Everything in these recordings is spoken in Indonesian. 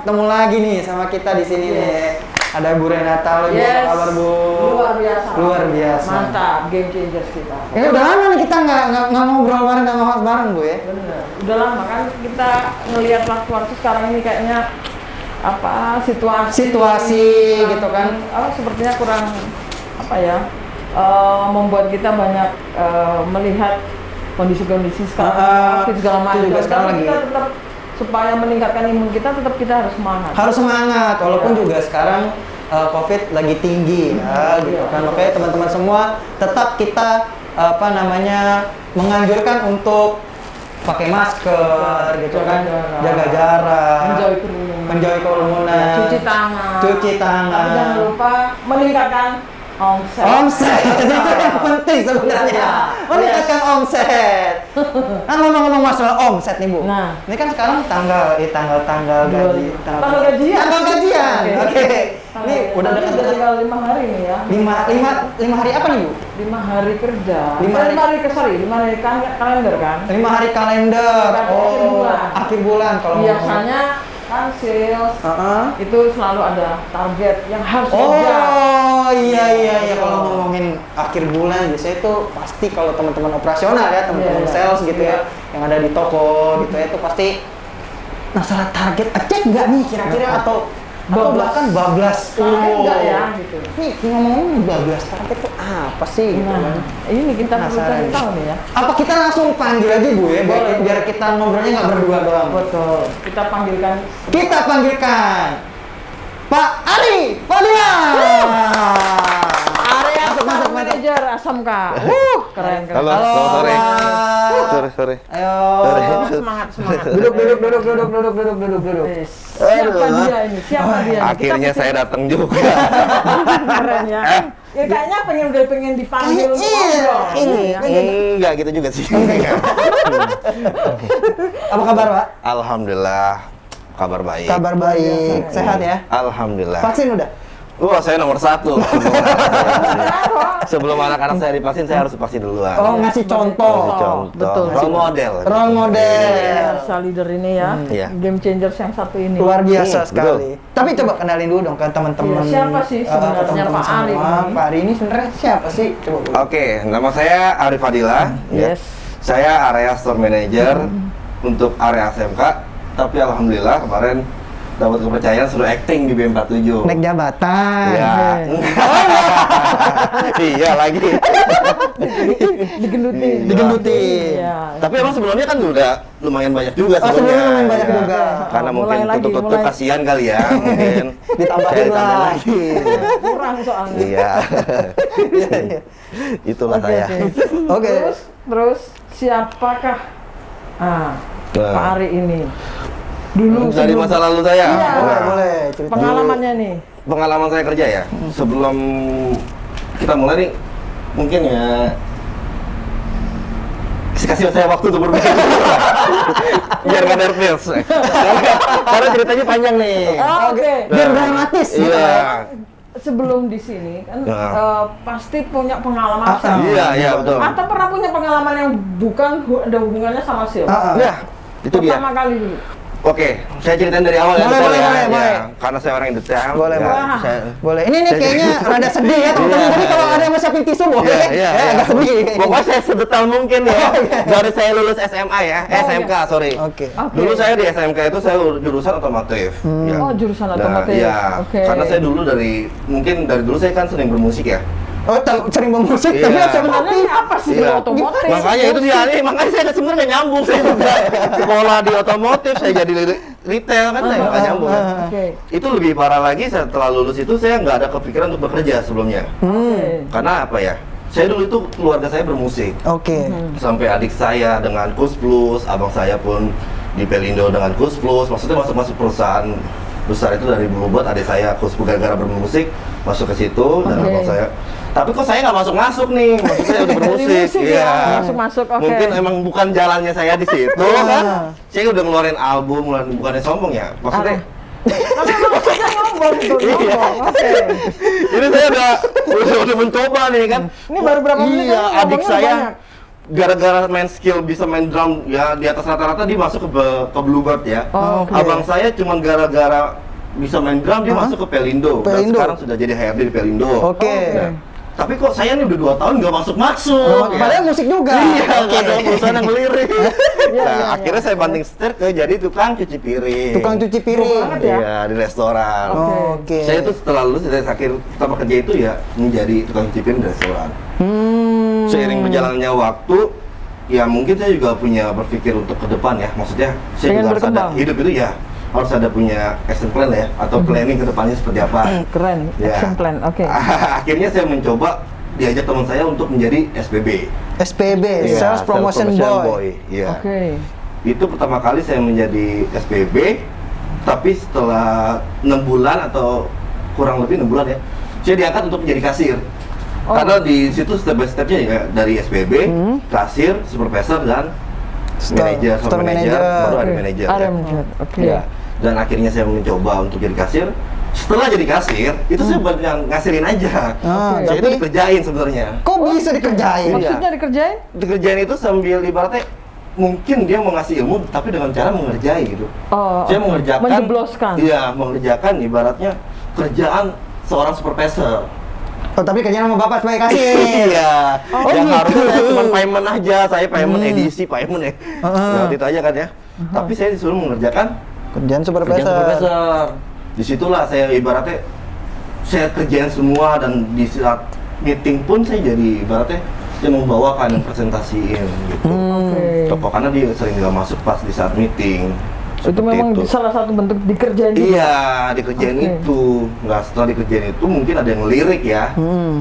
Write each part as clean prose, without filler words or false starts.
ketemu lagi nih sama kita di sini nih. Ada Bu Renata, Ibu, apa kabar Bu? Luar biasa. Luar biasa. Mantap, game changers kita. Ini udah lama nih kita nggak ngobrol bareng, nggak ngobrol bareng Bu ya? Bener. Udah lama kan kita ngelihat waktu-waktu sekarang ini kayaknya apa situasi gitu kan? Sepertinya kurang apa ya? Membuat kita banyak melihat kondisi-kondisi sekarang, segala macam. Juga sekarang lagi. Kita tetap supaya meningkatkan imun kita, tetap kita harus semangat. Harus semangat, walaupun juga sekarang COVID lagi tinggi ya, gitu kan. Makanya teman-teman semua tetap kita menganjurkan untuk pakai masker, gitu kan, jaga jarak, menjauhi kerumunan, cuci tangan. Tapi jangan lupa meningkatkan omset itu yang penting sebenarnya. Meningkatkan omset. Kan ngomong-ngomong masalah omset nih Bu. Nah, ini kan sekarang tanggal gaji. Tanggal gajian. Oke. Ini udah dekat tinggal 5 hari nih ya. 5 hari apa nih Bu? 5 hari kerja. 5 hari kalender kan. 5 hari kalender. Akhir bulan kalau biasanya kan sales itu selalu ada target yang harus iya kalau ngomongin akhir bulan biasanya itu pasti kalau teman-teman operasional ya, teman-teman sales gitu ya, yang ada di toko gitu ya, itu pasti masalah target cek nggak nih kira-kira atau bahkan bablas enggak ya gitu. Nih ngomongin bablas target itu apa sih gitu kan? Ini kita perlu cari tahu nih ya. Apa kita langsung panggil aja Bu ya, biar kita ngobrolnya nggak berdua doang. Betul. Kita panggilkan Pak Ari Fadila. Area masuk manajer ASMK. Keren. Halo, sore. Ayo. Semangat. Duduk. Siapa dia ini? Akhirnya saya datang juga. Keren ya. Ya kayaknya pengen dipanggil untuk ngobrol. Enggak gitu juga sih. Apa kabar Pak? Alhamdulillah, kabar baik. Kabar baik, sehat ya? Alhamdulillah. Vaksin udah? Wah, saya nomor 1. Sebelum anak-anak saya divaksin, saya harus vaksin duluan. Ngasih contoh. Betul. Role model. Leader ini ya. Game changers yang satu ini. Luar biasa sekali. Tapi coba kenalin dulu dong ke teman-teman. Siapa sih sebenarnya Pak Ari ini? Pak Ari ini sebenarnya siapa sih? Coba. Oke, nama saya Ari Fadila. Yes. Saya area store manager untuk area SMK. Tapi alhamdulillah kemarin dapat kepercayaan suruh acting di BM47. Naik jabatan. Iya. Iya lagi. Digendutin. Ya. Tapi emang sebelumnya kan udah lumayan banyak juga sebelumnya. Lumayan banyak juga. Karena mungkin tutup-tutup kasihan kali ya, mungkin. Ditambahin lagi. Kurang soalnya. Iya. Itulah saya. Oke. Terus siapakah Pak Ari ini? Dulu dari masa lalu saya. Iya. Boleh. Pengalamannya nih. Pengalaman saya kerja ya. Sebelum kita mulai nih, mungkin ya kasih saya waktu untuk berpikir biar nggak nervous. Karena ceritanya panjang nih. Oke. Biar dramatis. Iya. Sebelum di sini kan pasti punya pengalaman. Iya betul. Atau pernah punya pengalaman yang bukan ada hubungannya sama sales. Ya, itu dia. Pertama kali dulu. Oke, saya ceritain dari awal ya. Boleh. Karena saya orang yang detail. Boleh. Boleh. Ini kayaknya rada sedih ya teman-teman. Jadi kalau ada yang mau siapin tisu boleh. Agak sedih. Pokoknya saya sedetail mungkin ya. Dari saya lulus SMA ya, SMK sorry. Oke. Dulu saya di SMK itu saya jurusan otomotif. Jurusan otomotif. Iya. Karena saya dulu dari dulu saya kan sering bermusik ya. Sering bermusik, tapi sebenarnya apa sih otomotif? Makanya itu dia nih, makanya saya sebenarnya nggak nyambung. Saya juga sekolah di otomotif, saya jadi retail kan saya nggak nyambung. Itu lebih parah lagi, setelah lulus itu saya nggak ada kepikiran untuk bekerja sebelumnya. Karena apa ya? Saya dulu itu keluarga saya bermusik. Sampai adik saya dengan Kus Plus, abang saya pun di Pelindo dengan Kus Plus. Maksudnya masuk perusahaan besar itu dari dulu buat adik saya Kus Plus gara-gara bermusik masuk ke situ dan abang saya. Tapi kok saya nggak masuk nih, maksudnya udah bermusik. Iya. Masuk. Mungkin emang bukan jalannya saya di situ kan. Saya udah ngeluarin album, bukannya sombong ya. Maksudnya maksudnya ngomong. Ini saya udah mencoba nih kan. Ini baru berapa menit? Iya, adik saya gara-gara main skill bisa main drum ya di atas rata-rata dia masuk ke Bluebird ya. Oh, oke. Abang saya cuma gara-gara bisa main drum dia masuk ke Pelindo. Dan Pelindo. sekarang sudah jadi HRD di Pelindo. Oke. Oke. Tapi kok saya nih udah 2 tahun nggak masuk-masuk. Oh, padahal musik juga. Iya, Oke. ada perusahaan yang ngelirik. Iya, Nah, iya, akhirnya saya banting setir ke jadi tukang cuci piring. Tukang cuci piring. banget ya. Iya, di restoran. Oke. Saya itu setelah lulus dari akhir pertama kerja itu ya menjadi tukang cuci piring di restoran. Seiring berjalannya waktu, ya mungkin saya juga punya berpikir untuk ke depan ya. Maksudnya saya Pengen juga harus ada berkembang. hidup itu ya harus ada punya action plan ya atau planning ke depannya seperti apa. Keren, Ya. action plan, oke. Akhirnya saya mencoba diajak teman saya untuk menjadi SPB. SPB, Iya, Sales Promotion Boy. Iya. Oke. Itu pertama kali saya menjadi SPB, tapi setelah 6 bulan atau kurang lebih 6 bulan ya, saya diangkat untuk menjadi kasir. Oh. Karena di situ step by stepnya ya dari SPB, kasir, supervisor dan manajer, store manager, manager. baru ada Oke. manajer. Ada ya. manajer, oke. Ya. Dan akhirnya saya mencoba untuk jadi kasir. Setelah jadi kasir, itu saya bukan yang ngasirin aja. Ah, Saya itu tapi- dikerjain sebenarnya. Kok bisa dikerjain? Iya. Maksudnya dikerjain? Dikerjain itu sambil ibaratnya mungkin dia mau ngasih ilmu tapi dengan cara mengerjai gitu. Oh, Saya oke. mengerjakan Menjebloskan. Iya, mengerjakan ibaratnya kerjaan seorang supervisor. Oh, tapi kerjaan sama bapak sebagai kasir. Iya. Oh, yang gitu. harusnya saya cuma payment aja, saya payment edisi, payment ya. Nah, itu aja kan ya. Tapi saya disuruh mengerjakan Kerjaan kerjaan supervisor. supervisor. Disitulah saya ibaratnya saya kerjain semua dan di saat meeting pun saya jadi ibaratnya yang membawakan, presentasiin gitu. Oke. Toko karena dia sering nggak masuk pas di saat meeting. Itu Seperti memang itu. salah satu bentuk dikerjain juga. Iya, dikerjain Oke. itu. Nggak setelah dikerjain itu mungkin ada yang lirik ya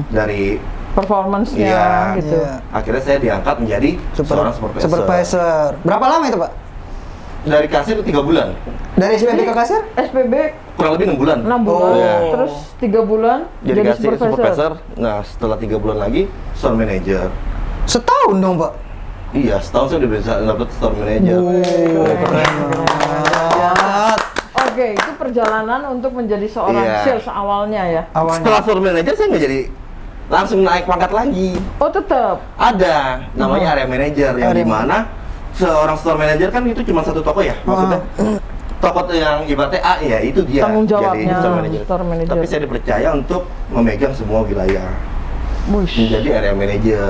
dari Performance-nya Iya. gitu. Iya. akhirnya saya diangkat menjadi seorang supervisor. Supervisor. Berapa lama itu, Pak? Dari kasir 3 bulan, Dari SPB ke kasir? SPB kurang lebih 6 bulan. 6 bulan, Iya. terus 3 bulan Jadi kasir supervisor. Nah, setelah 3 bulan lagi store manager. Setahun dong, Pak. Iya, setahun saya udah bisa dapat store manager. Banget. Oke, itu perjalanan untuk menjadi seorang Iya. sales awalnya ya. Awalnya. Setelah store manager saya nggak jadi langsung naik pangkat lagi. Oh, tetap. Ada namanya area manager yang Area dimana seorang store manager kan itu cuma satu toko ya, maksudnya toko tuh yang ibaratnya A ya itu dia Tanggung jawabnya jadi store manager. store manager. Tapi saya dipercaya untuk memegang semua wilayah Wush. menjadi area manager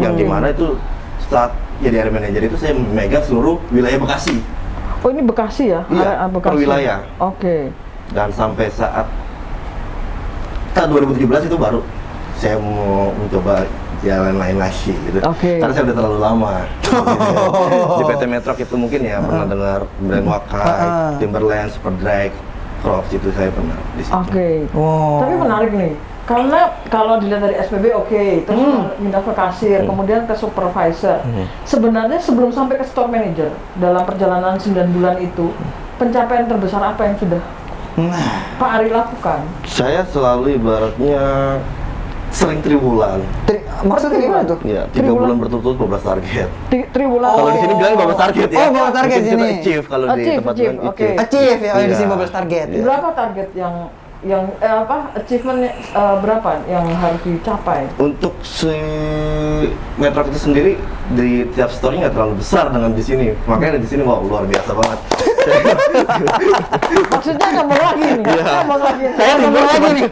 yang dimana itu saat jadi area manager itu saya memegang seluruh wilayah Bekasi Oh, ini Bekasi ya? Iya, Area Bekasi. per wilayah. Oke. dan sampai saat tahun 2017 itu baru saya mau mencoba jalan lain lagi gitu. Oke. Karena saya udah terlalu lama. Di PT Metrok itu mungkin ya pernah dengar brand Wakai, Timberland, Superdry, Crocs itu saya pernah di situ. Oke. Wow. Tapi menarik nih. Karena kalau dilihat dari SPB oke, terus pindah ke kasir, kemudian ke supervisor. Sebenarnya sebelum sampai ke store manager, dalam perjalanan 9 bulan itu, pencapaian terbesar apa yang sudah Nah, Pak Ari lakukan? Saya selalu ibaratnya sering triwulan. maksudnya gimana tuh? Ya, 3 Triwulan? bulan berturut-turut 12 target. Triwulan. Kalau di sini bilang 12 target ya. Oh, 12 target Mungkin kita sini. achieve kalau di Achieve, tempat achieve, bilang oke. Achieve ya, di Iya. sini 15 target. Iya. Berapa target yang achievement berapa yang harus dicapai? Untuk si Metrok itu sendiri di tiap store nggak terlalu besar dengan di sini, makanya di sini wah luar biasa banget. Maksudnya ngomong lagi nih, Iya. ngomong lagi. Saya Ngomong dibuang lagi cuma nih.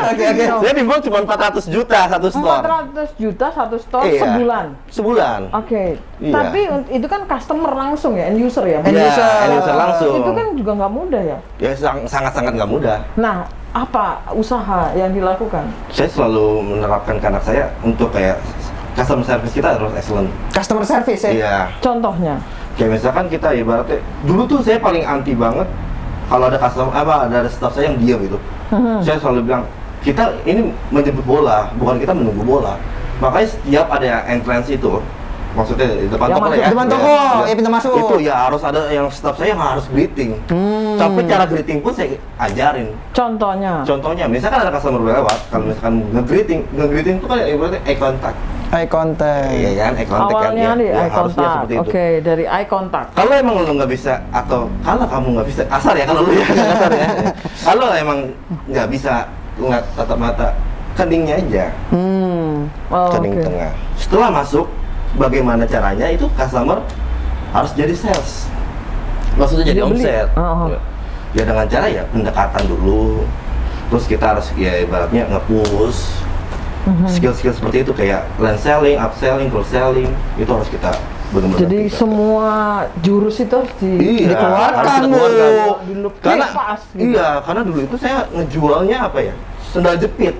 Oke. saya dibuang cuma 400 juta satu store 400 juta satu store Iya. sebulan. sebulan. Oke. Iya. Tapi itu kan customer langsung ya, end user ya. End Iya, user. end user langsung. Itu kan juga nggak mudah ya. Ya sangat-sangat nggak mudah. Nah, apa usaha yang dilakukan? Saya selalu menerapkan ke anak saya untuk kayak customer service kita harus excellent. Customer service ya? Iya. Contohnya? Kayak misalkan kita ibaratnya dulu tuh saya paling anti banget kalau ada customer ada staff saya yang diam gitu. Saya selalu bilang kita ini menjemput bola, bukan kita menunggu bola. Makanya setiap ada entrance itu, maksudnya di depan Yang toko masuk ya. depan toko, ya, pintu masuk. Itu ya harus ada yang staff saya yang harus greeting. Tapi cara greeting pun saya ajarin. Contohnya? Contohnya, misalkan ada customer lewat, kalau misalkan nge-greeting itu kan ibaratnya eye contact. Eye contact. Iya kan, eye contact kan. Awalnya di ya, eye harusnya contact. seperti itu. Oke, dari eye contact. Kalau emang lu nggak bisa atau kalau kamu nggak bisa kasar ya kalau lu ya nggak kasar ya. Kalau emang nggak bisa ngeliat tatap mata, kendingnya aja, Oh, kening oke. tengah. Setelah masuk bagaimana caranya itu customer harus jadi sales. Maksudnya jadi Dia beli. omset. Oh. Ya dengan cara ya pendekatan dulu. Terus kita harus ya ibaratnya nge-push skill-skill seperti itu kayak land selling, upselling, cross selling itu harus kita benar-benar. Jadi tingkatkan. semua jurus itu harus Iya, dikeluarkan, harus dikeluarkan. Bu. Karena pas gitu. iya, karena dulu itu saya ngejualnya apa ya? Sendal jepit.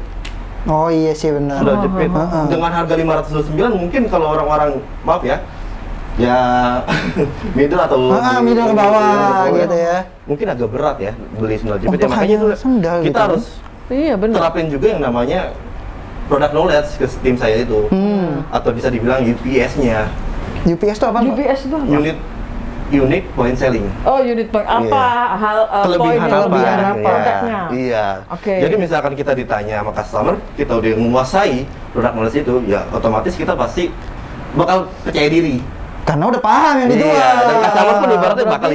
Oh iya sih benar. Sendal jepit Heeh. dengan harga 529 mungkin kalau orang-orang maaf ya middle atau Middle ke bawah di gitu ya. mungkin agak berat ya beli sendal jepit ya, Untuk makanya hanya itu sendal kita gitu. harus Iya benar. terapin juga yang namanya product knowledge ke tim saya itu atau bisa dibilang UPS-nya, UPS itu apa? Pak? UPS itu apa? unique point selling. Oh, unit point apa Iya. hal Kelebihan poin apa? kelebihan Iya. produknya? Iya. Oke. Jadi misalkan kita ditanya sama customer, kita udah menguasai produk knowledge itu, ya otomatis kita pasti bakal percaya diri. Karena udah paham yang dijual. Iya, dan customer pun ibaratnya bakal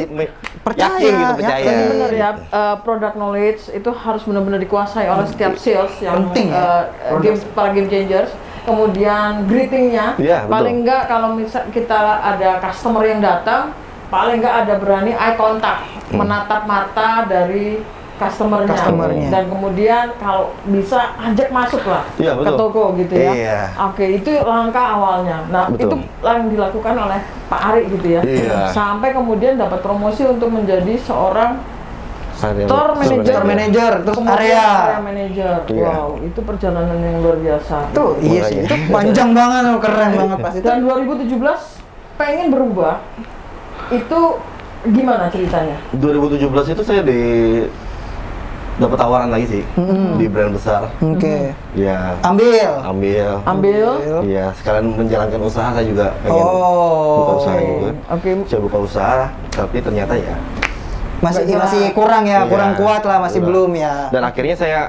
percaya, yakin gitu, percaya. Jadi benar ya, product knowledge itu harus benar-benar dikuasai oleh setiap sales yang Penting ya, para game changers. Kemudian greetingnya, Iya, betul. paling enggak kalau misal kita ada customer yang datang, paling enggak ada berani eye contact, menatap mata dari customernya. Dan kemudian kalau bisa ajak masuk lah Iya, ke betul. toko gitu ya. Iya. Oke, itu langkah awalnya. Nah, Betul. itu yang dilakukan oleh Pak Ari gitu ya. Iya. Sampai kemudian dapat promosi untuk menjadi seorang store Store manager, Store manager, terus kemudian area. manager. Iya. Wow, itu perjalanan yang luar biasa. Tuh, iya sih. Itu panjang banget loh, keren banget pas itu. Dan 2017 pengen berubah. Itu gimana ceritanya? 2017 itu saya dapat tawaran lagi sih di brand besar. Oke. Ya, Ambil. Ambil. Iya, sekalian menjalankan usaha saya juga pengen buka usaha Oh. juga. Oke. Saya buka usaha, tapi ternyata ya. Masih kurang ya, Iya, kurang kuat lah, masih kurang. belum ya. Dan akhirnya saya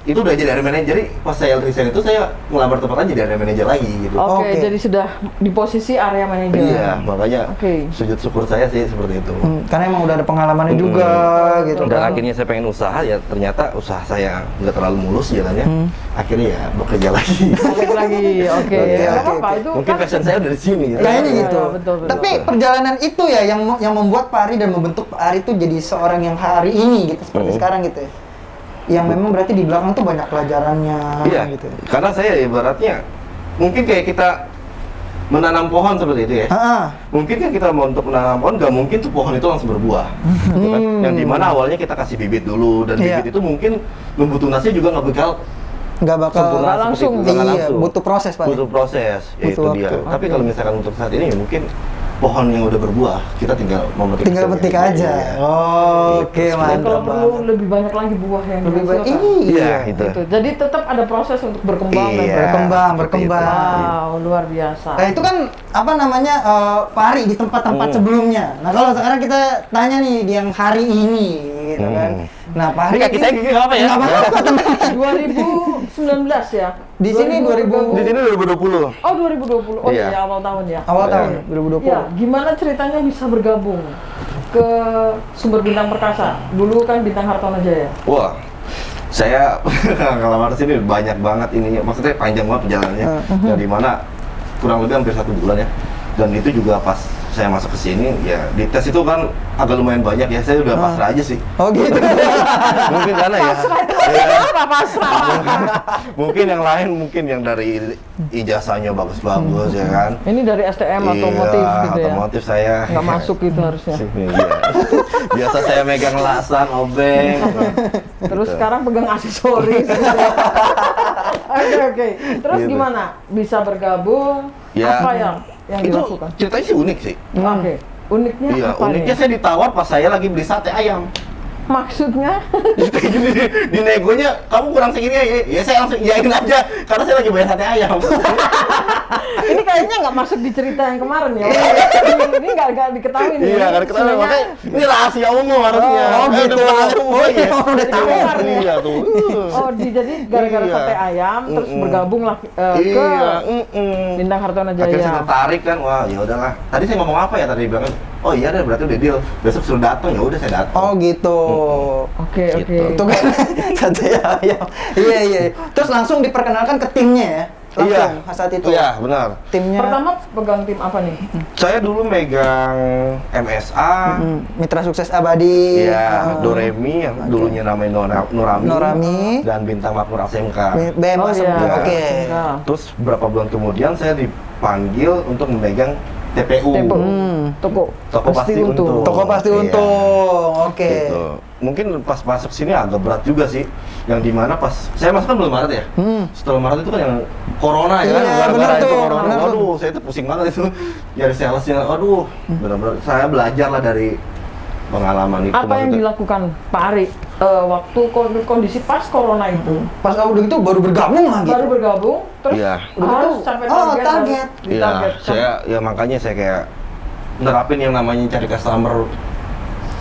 itu udah jadi area manager. Jadi pas saya resign itu saya ngelamar tempat lain jadi area manager lagi gitu. Oke, Oke. jadi sudah di posisi area manager. Iya, makanya Oke. sujud syukur saya sih seperti itu. Karena emang udah ada pengalamannya juga gitu Dan kan. akhirnya saya pengen usaha, ya ternyata usaha saya nggak terlalu mulus jalannya. Akhirnya ya bekerja lagi. Balik lagi. Oke. Oke, Nggak oke, apa-apa, oke. itu Mungkin kan passion saya dari sini. Gitu. Kayaknya Iya, gitu. iya, betul, betul. Tapi perjalanan itu ya yang membuat Pak Ari dan membentuk Pak Ari itu jadi seorang yang hari ini gitu seperti sekarang gitu ya. Yang memang berarti di belakang tuh banyak pelajarannya Iya, gitu. karena saya ibaratnya mungkin kayak kita menanam pohon seperti itu ya. Mungkin kan kita mau untuk menanam pohon, nggak mungkin tuh pohon itu langsung berbuah. Gitu kan? Yang dimana awalnya kita kasih bibit dulu, dan Iya. bibit itu mungkin nunggu tunasnya juga nggak bakal Nggak bakal sempurna nggak seperti langsung. itu, nggak Iya, langsung. butuh proses, Pak. Butuh proses, ya Butuh itu dia. waktu. Tapi kalau misalkan untuk saat ini mungkin pohon yang udah berbuah, kita tinggal memetik. Tinggal hasilnya. petik aja. Iya. Oke, Gitu. dan mantap. kalau perlu banget. lebih banyak lagi buah yang Lebih baik. dihasilkan. Iya, itu. Gitu. Jadi tetap ada proses untuk berkembang dan Iya. berkembang. seperti itu. Wow, luar biasa. Nah itu kan apa namanya Pak Ari di tempat-tempat sebelumnya. Nah kalau sekarang kita tanya nih di yang hari ini gitu kan. Nah Pak Ari Ini kaki saya gigi nggak apa ya? nggak apa-apa, tenang. 2019 ya? Di sini 2000. Di sini 2020. Oh 2020, oh Iya. iya awal tahun ya? Awal tahun Iya. 2020. Ya, gimana ceritanya bisa bergabung ke Sumber Bintang Perkasa? Dulu kan Bintang Hartono Jaya. Wah, saya ngelamar sini banyak banget ininya. Maksudnya panjang banget perjalanannya. Dari mana kurang lebih hampir 1 bulan ya. Dan itu juga pas saya masuk ke sini, ya di tes itu kan agak lumayan banyak ya. Saya udah pasrah aja sih. Oh gitu. Mungkin karena ya. Apa pasrah? Mungkin yang lain, mungkin yang dari ijazahnya bagus-bagus ya kan. Ini dari STM otomotif Iya, gitu ya? otomotif saya. Nggak masuk gitu harusnya. Iya. Biasa saya megang lasan, obeng. Terus Gitu. sekarang pegang aksesoris. Oke. Terus Gitu. gimana bisa bergabung? Ya, Apa yang itu dilakukan? ceritanya sih unik sih. Oke. Uniknya Iya, apa uniknya nih? saya ditawar pas saya lagi beli sate ayam. Maksudnya? Kayak gini, di negonya, kamu kurang segini ya? Ya saya langsung iyain aja, karena saya lagi bayar sate ayam. Ini kayaknya nggak masuk di cerita yang kemarin ya. Ini nggak diketahui nih. Iya, kan ketahuan, Sebenarnya makanya ini rahasia umum harusnya. Oh, gitu. Udah rahasia umum Oh, aja. iya, udah tahu. Iya tuh. Oh, jadi gara-gara Iya. sate ayam terus bergabung lah ke Iya, Bintang Hartono akhirnya saya Jaya. tertarik kan, wah ya udahlah. Tadi saya ngomong apa ya tadi bilang, oh iya deh berarti udah deal. Besok suruh datang, ya udah saya datang. Oh gitu. Oke, Gitu. oke. Itu kan sate ayam. Iya iya. Terus langsung diperkenalkan ke timnya ya. langsung saat itu. Iya, benar. Timnya Pertama pegang tim apa nih? Saya dulu megang MSA, Mitra Sukses Abadi. ya Doremi yang dulunya namanya Norami, dan Bintang Makmur SMK. BM Oh, Asem. iya. Oke. Nah, Terus beberapa bulan kemudian saya dipanggil untuk memegang TPU. Tempo. Toko Pasti Untung. Toko Pasti Iya. Untung. Oke. Gitu. Mungkin pas masuk sini agak berat juga sih. Yang dimana pas saya masuk kan bulan Maret ya. Setelah Maret itu kan yang corona ya. Iya, Gara-gara bener itu tuh, corona. bener tuh. Waduh, saya itu pusing banget itu. Nyari salesnya. Aduh, benar-benar saya belajar lah dari pengalaman itu. apa yang maksudnya. dilakukan Pak Ari waktu kondisi pas corona itu? Pas udah gitu baru bergabung lagi. Baru bergabung, terus Iya. harus capai Oh, target. target. harus Iya, ditarget. saya ya makanya saya kayak nerapin yang namanya cari customer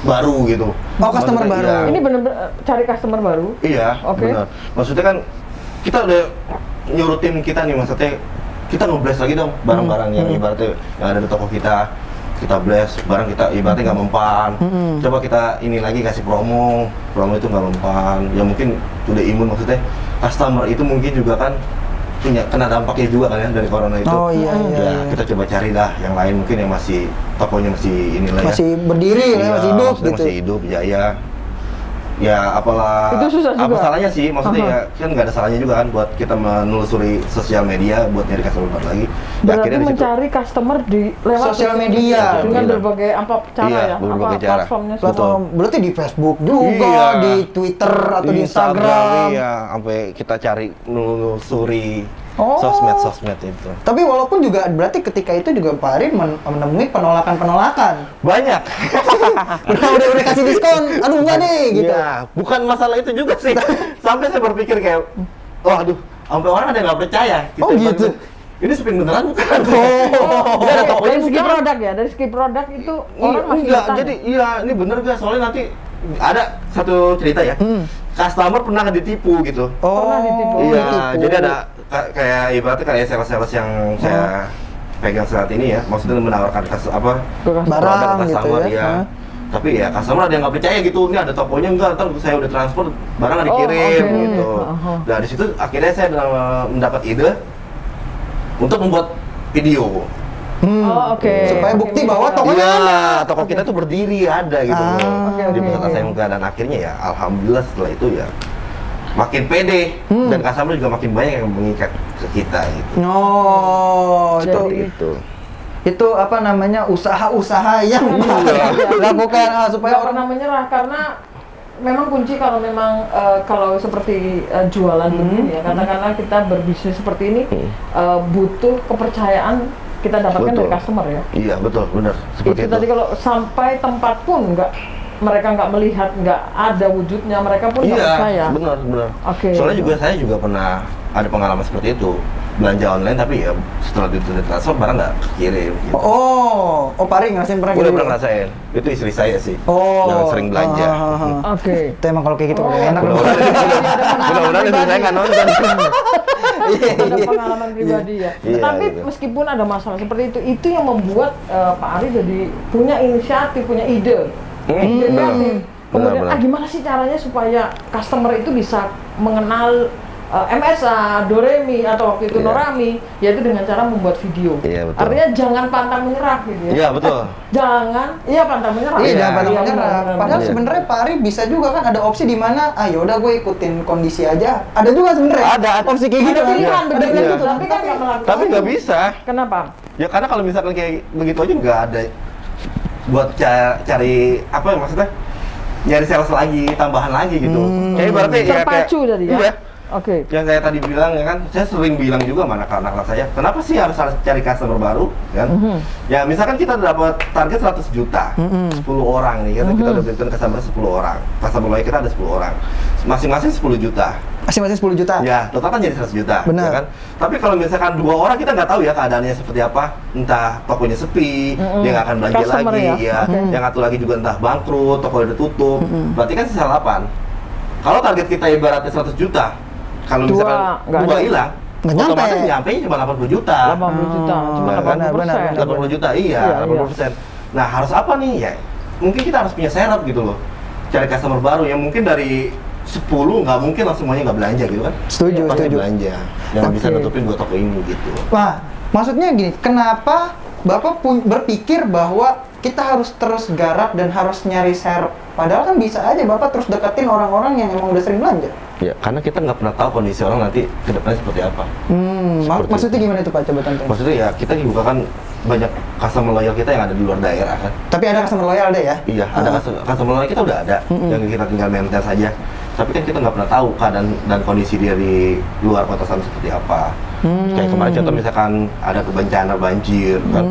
baru gitu. Oh, customer Maksudnya, baru. iya. Ini bener-bener cari customer baru. Iya, Oke. benar. Maksudnya kan kita udah nyuruh tim kita nih, maksudnya kita nge-blast lagi dong barang-barang yang ibaratnya yang ada di toko kita blast, barang kita ibaratnya nggak mempan. Coba kita ini lagi kasih promo itu nggak mempan. Ya mungkin udah imun, maksudnya customer itu mungkin juga kan punya kena dampaknya juga kan ya dari corona itu. Oh, iya, iya, Ya, iya. kita coba cari dah yang lain mungkin yang masih tokonya masih inilah ya. Masih berdiri lah, Iya, masih hidup maksudnya gitu. masih hidup, jaya. Ya apalah. Itu susah Apa juga. salahnya sih? Maksudnya ya kan nggak ada salahnya juga kan buat kita menelusuri sosial media buat nyari customer baru lagi. Ya, Berarti akhirnya di situ- mencari customer di lewat Sosial media. dengan Iya. berbagai apa cara Iya, ya, berbagai apa cara. platformnya. Platform berarti di Facebook juga, Iya. di Twitter atau di Instagram. Iya, sampai kita cari nelusuri Oh. sosmed itu. Tapi walaupun juga berarti ketika itu juga Pak Ari menemui penolakan-penolakan. Banyak. udah kasih diskon, aduh enggak deh gitu. Iya, bukan masalah itu juga sih. Sampai saya berpikir kayak, waduh, sampai orang ada yang nggak percaya. Oh, gitu? Ini spin beneran bukan? Dari, Ada tokonya dari segi bukan? produk ya, dari segi produk itu orang masih enggak, bertanya. jadi iya ini bener gak? Soalnya nanti ada satu cerita ya, customer pernah ditipu gitu. Pernah ditipu. Iya, ditipu. jadi ada kayak ibaratnya kayak sales-sales yang saya pegang saat ini ya, maksudnya menawarkan Barang produk ke gitu customer ya. ya. Hah? Tapi ya customer ada yang nggak percaya gitu, ini ada tokonya enggak, ntar saya udah transfer barang nggak dikirim oke. gitu. Aha. Nah di situ akhirnya saya mendapat ide untuk membuat video. Oh, oke. Supaya Oke, bukti bisa. bahwa tokonya Iya, ada. toko kita tuh berdiri ada gitu Ah, loh. oke, Di oke, pusat oke. SMK dan akhirnya ya alhamdulillah setelah itu ya makin pede dan customer juga makin banyak yang mengikat ke kita gitu. Oh, Jadi- itu apa namanya usaha-usaha yang dilakukan supaya Nggak orang pernah menyerah karena memang kunci kalau memang kalau seperti jualan begini ya, katakanlah kita berbisnis seperti ini butuh kepercayaan kita dapatkan Betul. dari customer ya. Iya betul, benar seperti Itu itu. tadi kalau sampai tempat pun mereka nggak melihat, nggak ada wujudnya, mereka pun nggak percaya. Iya, benar, benar. Oke. Soalnya juga saya juga pernah ada pengalaman seperti itu. Belanja online tapi ya setelah itu transfer barang nggak kirim gitu. Oh, Pak Ari ngerasain pernah Udah gitu? pernah ngerasain. Itu istri saya sih. Oh, Yang sering belanja. Oke. Itu emang kalau kayak gitu Oh. enak. Mudah-mudahan istri saya nggak nonton. Ada pengalaman pribadi ya. Iya, Tapi gitu. meskipun ada masalah seperti itu yang membuat Pak Ari jadi punya inisiatif, punya ide. Ide benar. kreatif. Kemudian Benar. gimana sih caranya supaya customer itu bisa mengenal MSA, Doremi atau waktu itu Iya. Norami, yaitu dengan cara membuat video. Iya, betul. Artinya jangan pantang menyerah gitu ya. Iya betul. Iya pantang menyerah. Iya, Iya. jangan pada Iya, menyerah. benar, Padahal benar. sebenarnya Pak Ari bisa juga kan ada opsi di mana, yaudah gue ikutin kondisi aja. Ada juga sebenarnya. Ada. opsi kayak gitu. Ada pilihan, Ada betul. pilihan gitu. Tapi kan nggak melakukan. Tapi nggak bisa. Kenapa? Ya karena kalau misalkan kayak begitu aja nggak ada buat cari apa ya maksudnya nyari sales lagi, tambahan lagi gitu. Kayak berarti Terpacu tadi ya? Iya. Oke. Yang saya tadi bilang ya kan, saya sering bilang juga sama anak-anak saya, kenapa sih harus cari customer baru kan? Ya misalkan kita dapat target 100 juta, 10 orang nih, kan kita udah berikan customer 10 orang, customer loyal kita ada 10 orang, masing-masing 10 juta. Masing-masing 10 juta. Ya, total kan jadi 100 juta, Benar. ya kan? Tapi kalau misalkan 2 orang kita nggak tahu ya keadaannya seperti apa, entah tokonya sepi, dia nggak akan belanja Customer lagi, ya? ya, yang satu lagi juga entah bangkrut, toko udah tutup, berarti kan sisa 8. Kalau target kita ibaratnya 100 juta, kalau Dua, misalkan nggak 2 ada. hilang, Nggak nyampe. otomatis nyampe cuma 80 juta. 80 juta, cuma Nah, 80%. 80 juta, iya, Iya, 80%. Nah, harus apa nih? Ya, mungkin kita harus punya setup gitu loh. Cari customer baru yang mungkin dari 10 nggak mungkin lah semuanya nggak belanja gitu kan. Setuju, Pasti setuju. belanja. Yang bisa Oke. nutupin 2 toko ini gitu. Wah, maksudnya gini, kenapa Bapak berpikir bahwa kita harus terus garap dan harus nyari serep? Padahal kan bisa aja Bapak terus deketin orang-orang yang emang udah sering belanja. Ya, karena kita nggak pernah tahu kondisi orang nanti ke depannya seperti apa. Seperti Maksudnya itu. gimana itu Pak? Coba contohnya. Maksudnya ya kita juga kan banyak customer loyal kita yang ada di luar daerah kan. Tapi ada customer loyal deh ya? Iya, ada customer loyal kita udah ada, yang kita tinggal maintain saja. Tapi kan kita nggak pernah tahu keadaan dan kondisi dia di luar kota sana seperti apa. Kayak kemarin contoh misalkan ada bencana banjir kan.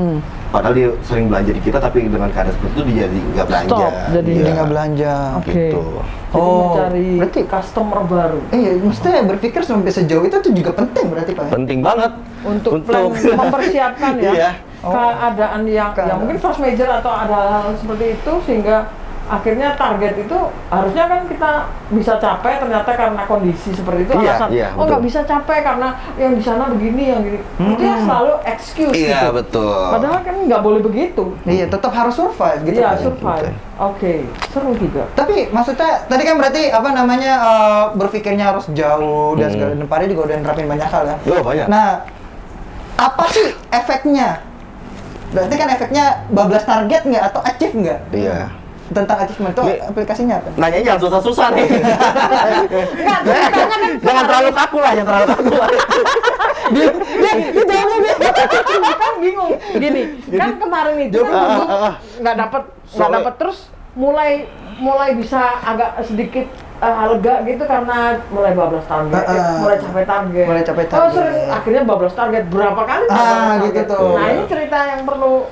Padahal dia sering belanja di kita, tapi dengan keadaan seperti itu dia jadi nggak belanja. Stop, jadi Dia Iya, nggak belanja. Oke. gitu. Jadi Oh, mencari berarti customer baru Iya, mestinya berpikir sampai sejauh itu tuh juga penting berarti Pak. Penting banget untuk plan mempersiapkan ya Iya. keadaan yang ya mungkin force major atau ada hal seperti itu sehingga akhirnya target itu harusnya kan kita bisa capai, ternyata karena kondisi seperti itu Iya, alasan iya, oh nggak betul. bisa capai karena yang di sana begini yang gini itu ya selalu excuse Iya, gitu. betul. Padahal kan nggak boleh begitu. Iya, tetap harus survive gitu. Iya, Pak. survive. Oke, seru juga. Tapi maksudnya tadi kan berarti apa namanya berpikirnya harus jauh dan segala dan Pak Ari juga udah nerapin banyak hal ya. Oh, banyak. Nah, apa sih efeknya? Berarti kan efeknya bablas target nggak atau achieve nggak? Iya. Tentang achievement itu Nih. aplikasinya apa? Nanya jangan susah-susah nih. Enggak, ceritanya kan Jangan terlalu kaku lah, jangan terlalu kaku lah. kan bingung. Gini, kan kemarin itu kan duduk nggak dapet terus mulai bisa agak sedikit lega gitu karena mulai bablas target, mulai capai target. Mulai capai Oh, target. sering akhirnya bablas target berapa kali? Ah, bablas gitu target. tuh. Nah, ini cerita yang perlu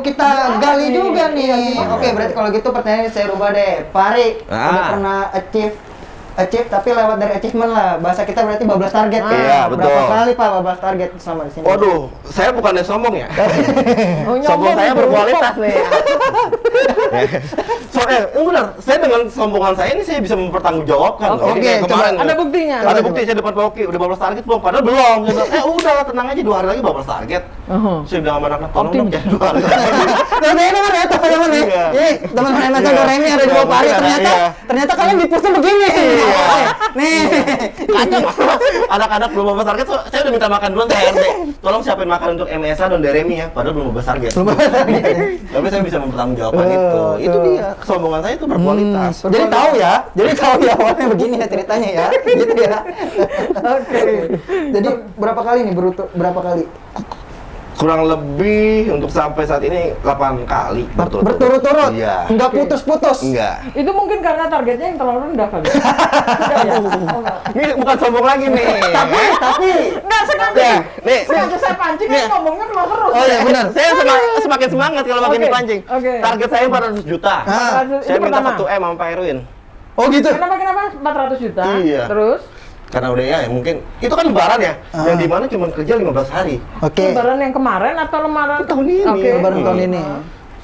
kita gali nih. juga nih. Iya, gimana? Oke, berarti kalau gitu pertanyaannya saya rubah deh. Pak Ari, udah pernah achieve tapi lewat dari achievement lah. Bahasa kita berarti bablas target. Iya, betul. Berapa kali Pak bablas target selama di sini? Waduh, saya bukannya sombong ya. Oh, Sombong saya gitu. berkualitas nih. Soalnya, benar, saya dengan sombongan saya ini saya bisa mempertanggungjawabkan. Oke, loh. Kayak coba. kemarin, Ada buktinya. Ada bukti saya depan Pak Oki, udah bablas target belum? Padahal belum. Gitu. Udah tenang aja 2 hari lagi bablas target. Saya bilang sama anak-anak, tolong dong jangan 2 hari lagi. Teman-teman ya, teman-teman ya. Iya. Ih, teman-teman MSN Doremi ada di bawah Pak Ari, Iya. ternyata kalian di posnya begini. Nih. Kacau, anak-anak belum bablas target, saya udah minta makan duluan ke RT. Tolong siapin makan untuk MSA dan Doremi ya, padahal belum bablas target. Tapi saya bisa mempertanggungjawabkan itu. Itu dia, kesombongan saya itu berkualitas. Jadi tahu ya awalnya begini ya ceritanya ya, gitu ya. Oke. Jadi berapa kali nih berapa kali? Kurang lebih untuk sampai saat ini 8 kali Berturut-turut. Iya. Enggak putus-putus. Enggak. Itu mungkin karena targetnya yang terlalu rendah kali. Tidak ya? Oh, enggak. Ini bukan sombong lagi nih. Tapi Enggak sengaja. Ya, nih. Sengaja saya pancing kan ngomongnya keluar terus. Oh iya benar. Saya semakin semangat kalau makin Oke, dipancing. oke. Target saya 400 juta. Ah, Itu Saya minta pertama. 1 M sama Pak Erwin. oh gitu. Kenapa 400 juta? Iya. Terus Karena udah ya mungkin itu kan lebaran ya. Yang dimana cuma kerja 15 hari. Oke. lebaran yang kemarin atau lebaran Tahun ini. Oke. Lebaran tahun ini.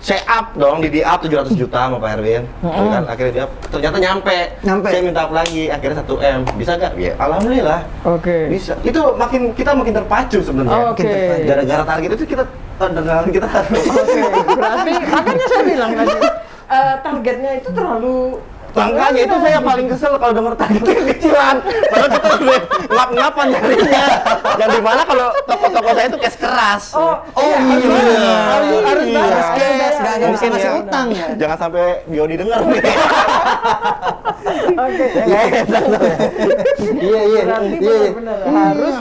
Saya up dong di up 700 juta sama Pak Erwin. Jadi kan akhirnya dia up. Ternyata nyampe. Nyampe. Saya minta up lagi, akhirnya 1 M. Bisa nggak? Ya, alhamdulillah. Oke. Bisa. Itu kita makin terpacu sebenarnya. Oke. Gara-gara target itu kita dengan kita Oke. Berarti makanya saya bilang tadi targetnya itu terlalu Makanya itu saya paling kesel kalau denger targetnya kecilan. Padahal kita udah ngap-ngapan nyarinya. Yang dimana kalau toko-toko saya itu cash keras. Oh iya. Harus Iya. bayar. Cash, nggak bisa Mungkin ngasih ya. utang ya. Jangan sampai Bioni denger nih. Oke. Iya. Berarti benar-benar harus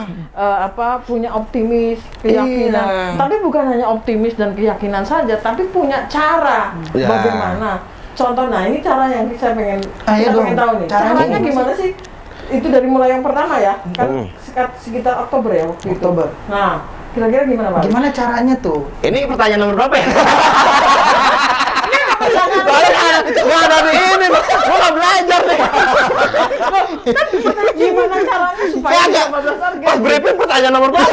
punya optimis, keyakinan. Iya. Tapi bukan hanya optimis dan keyakinan saja, tapi punya cara Ya. bagaimana. Contoh, nah ini cara yang saya pengen Ayo kita dong. pengen tahu nih. Caranya Caranya gimana sih? Itu dari mulai yang pertama ya, kan sekitar Oktober ya waktu itu. Oktober. Nah, kira-kira gimana Pak? Gimana caranya tuh? Ini pertanyaan nomor berapa ya? Soalnya nggak ada di ini, gua nggak belajar nih. Gimana caranya supaya Saya agak 15 target? pas briefing pertanyaan nomor berapa?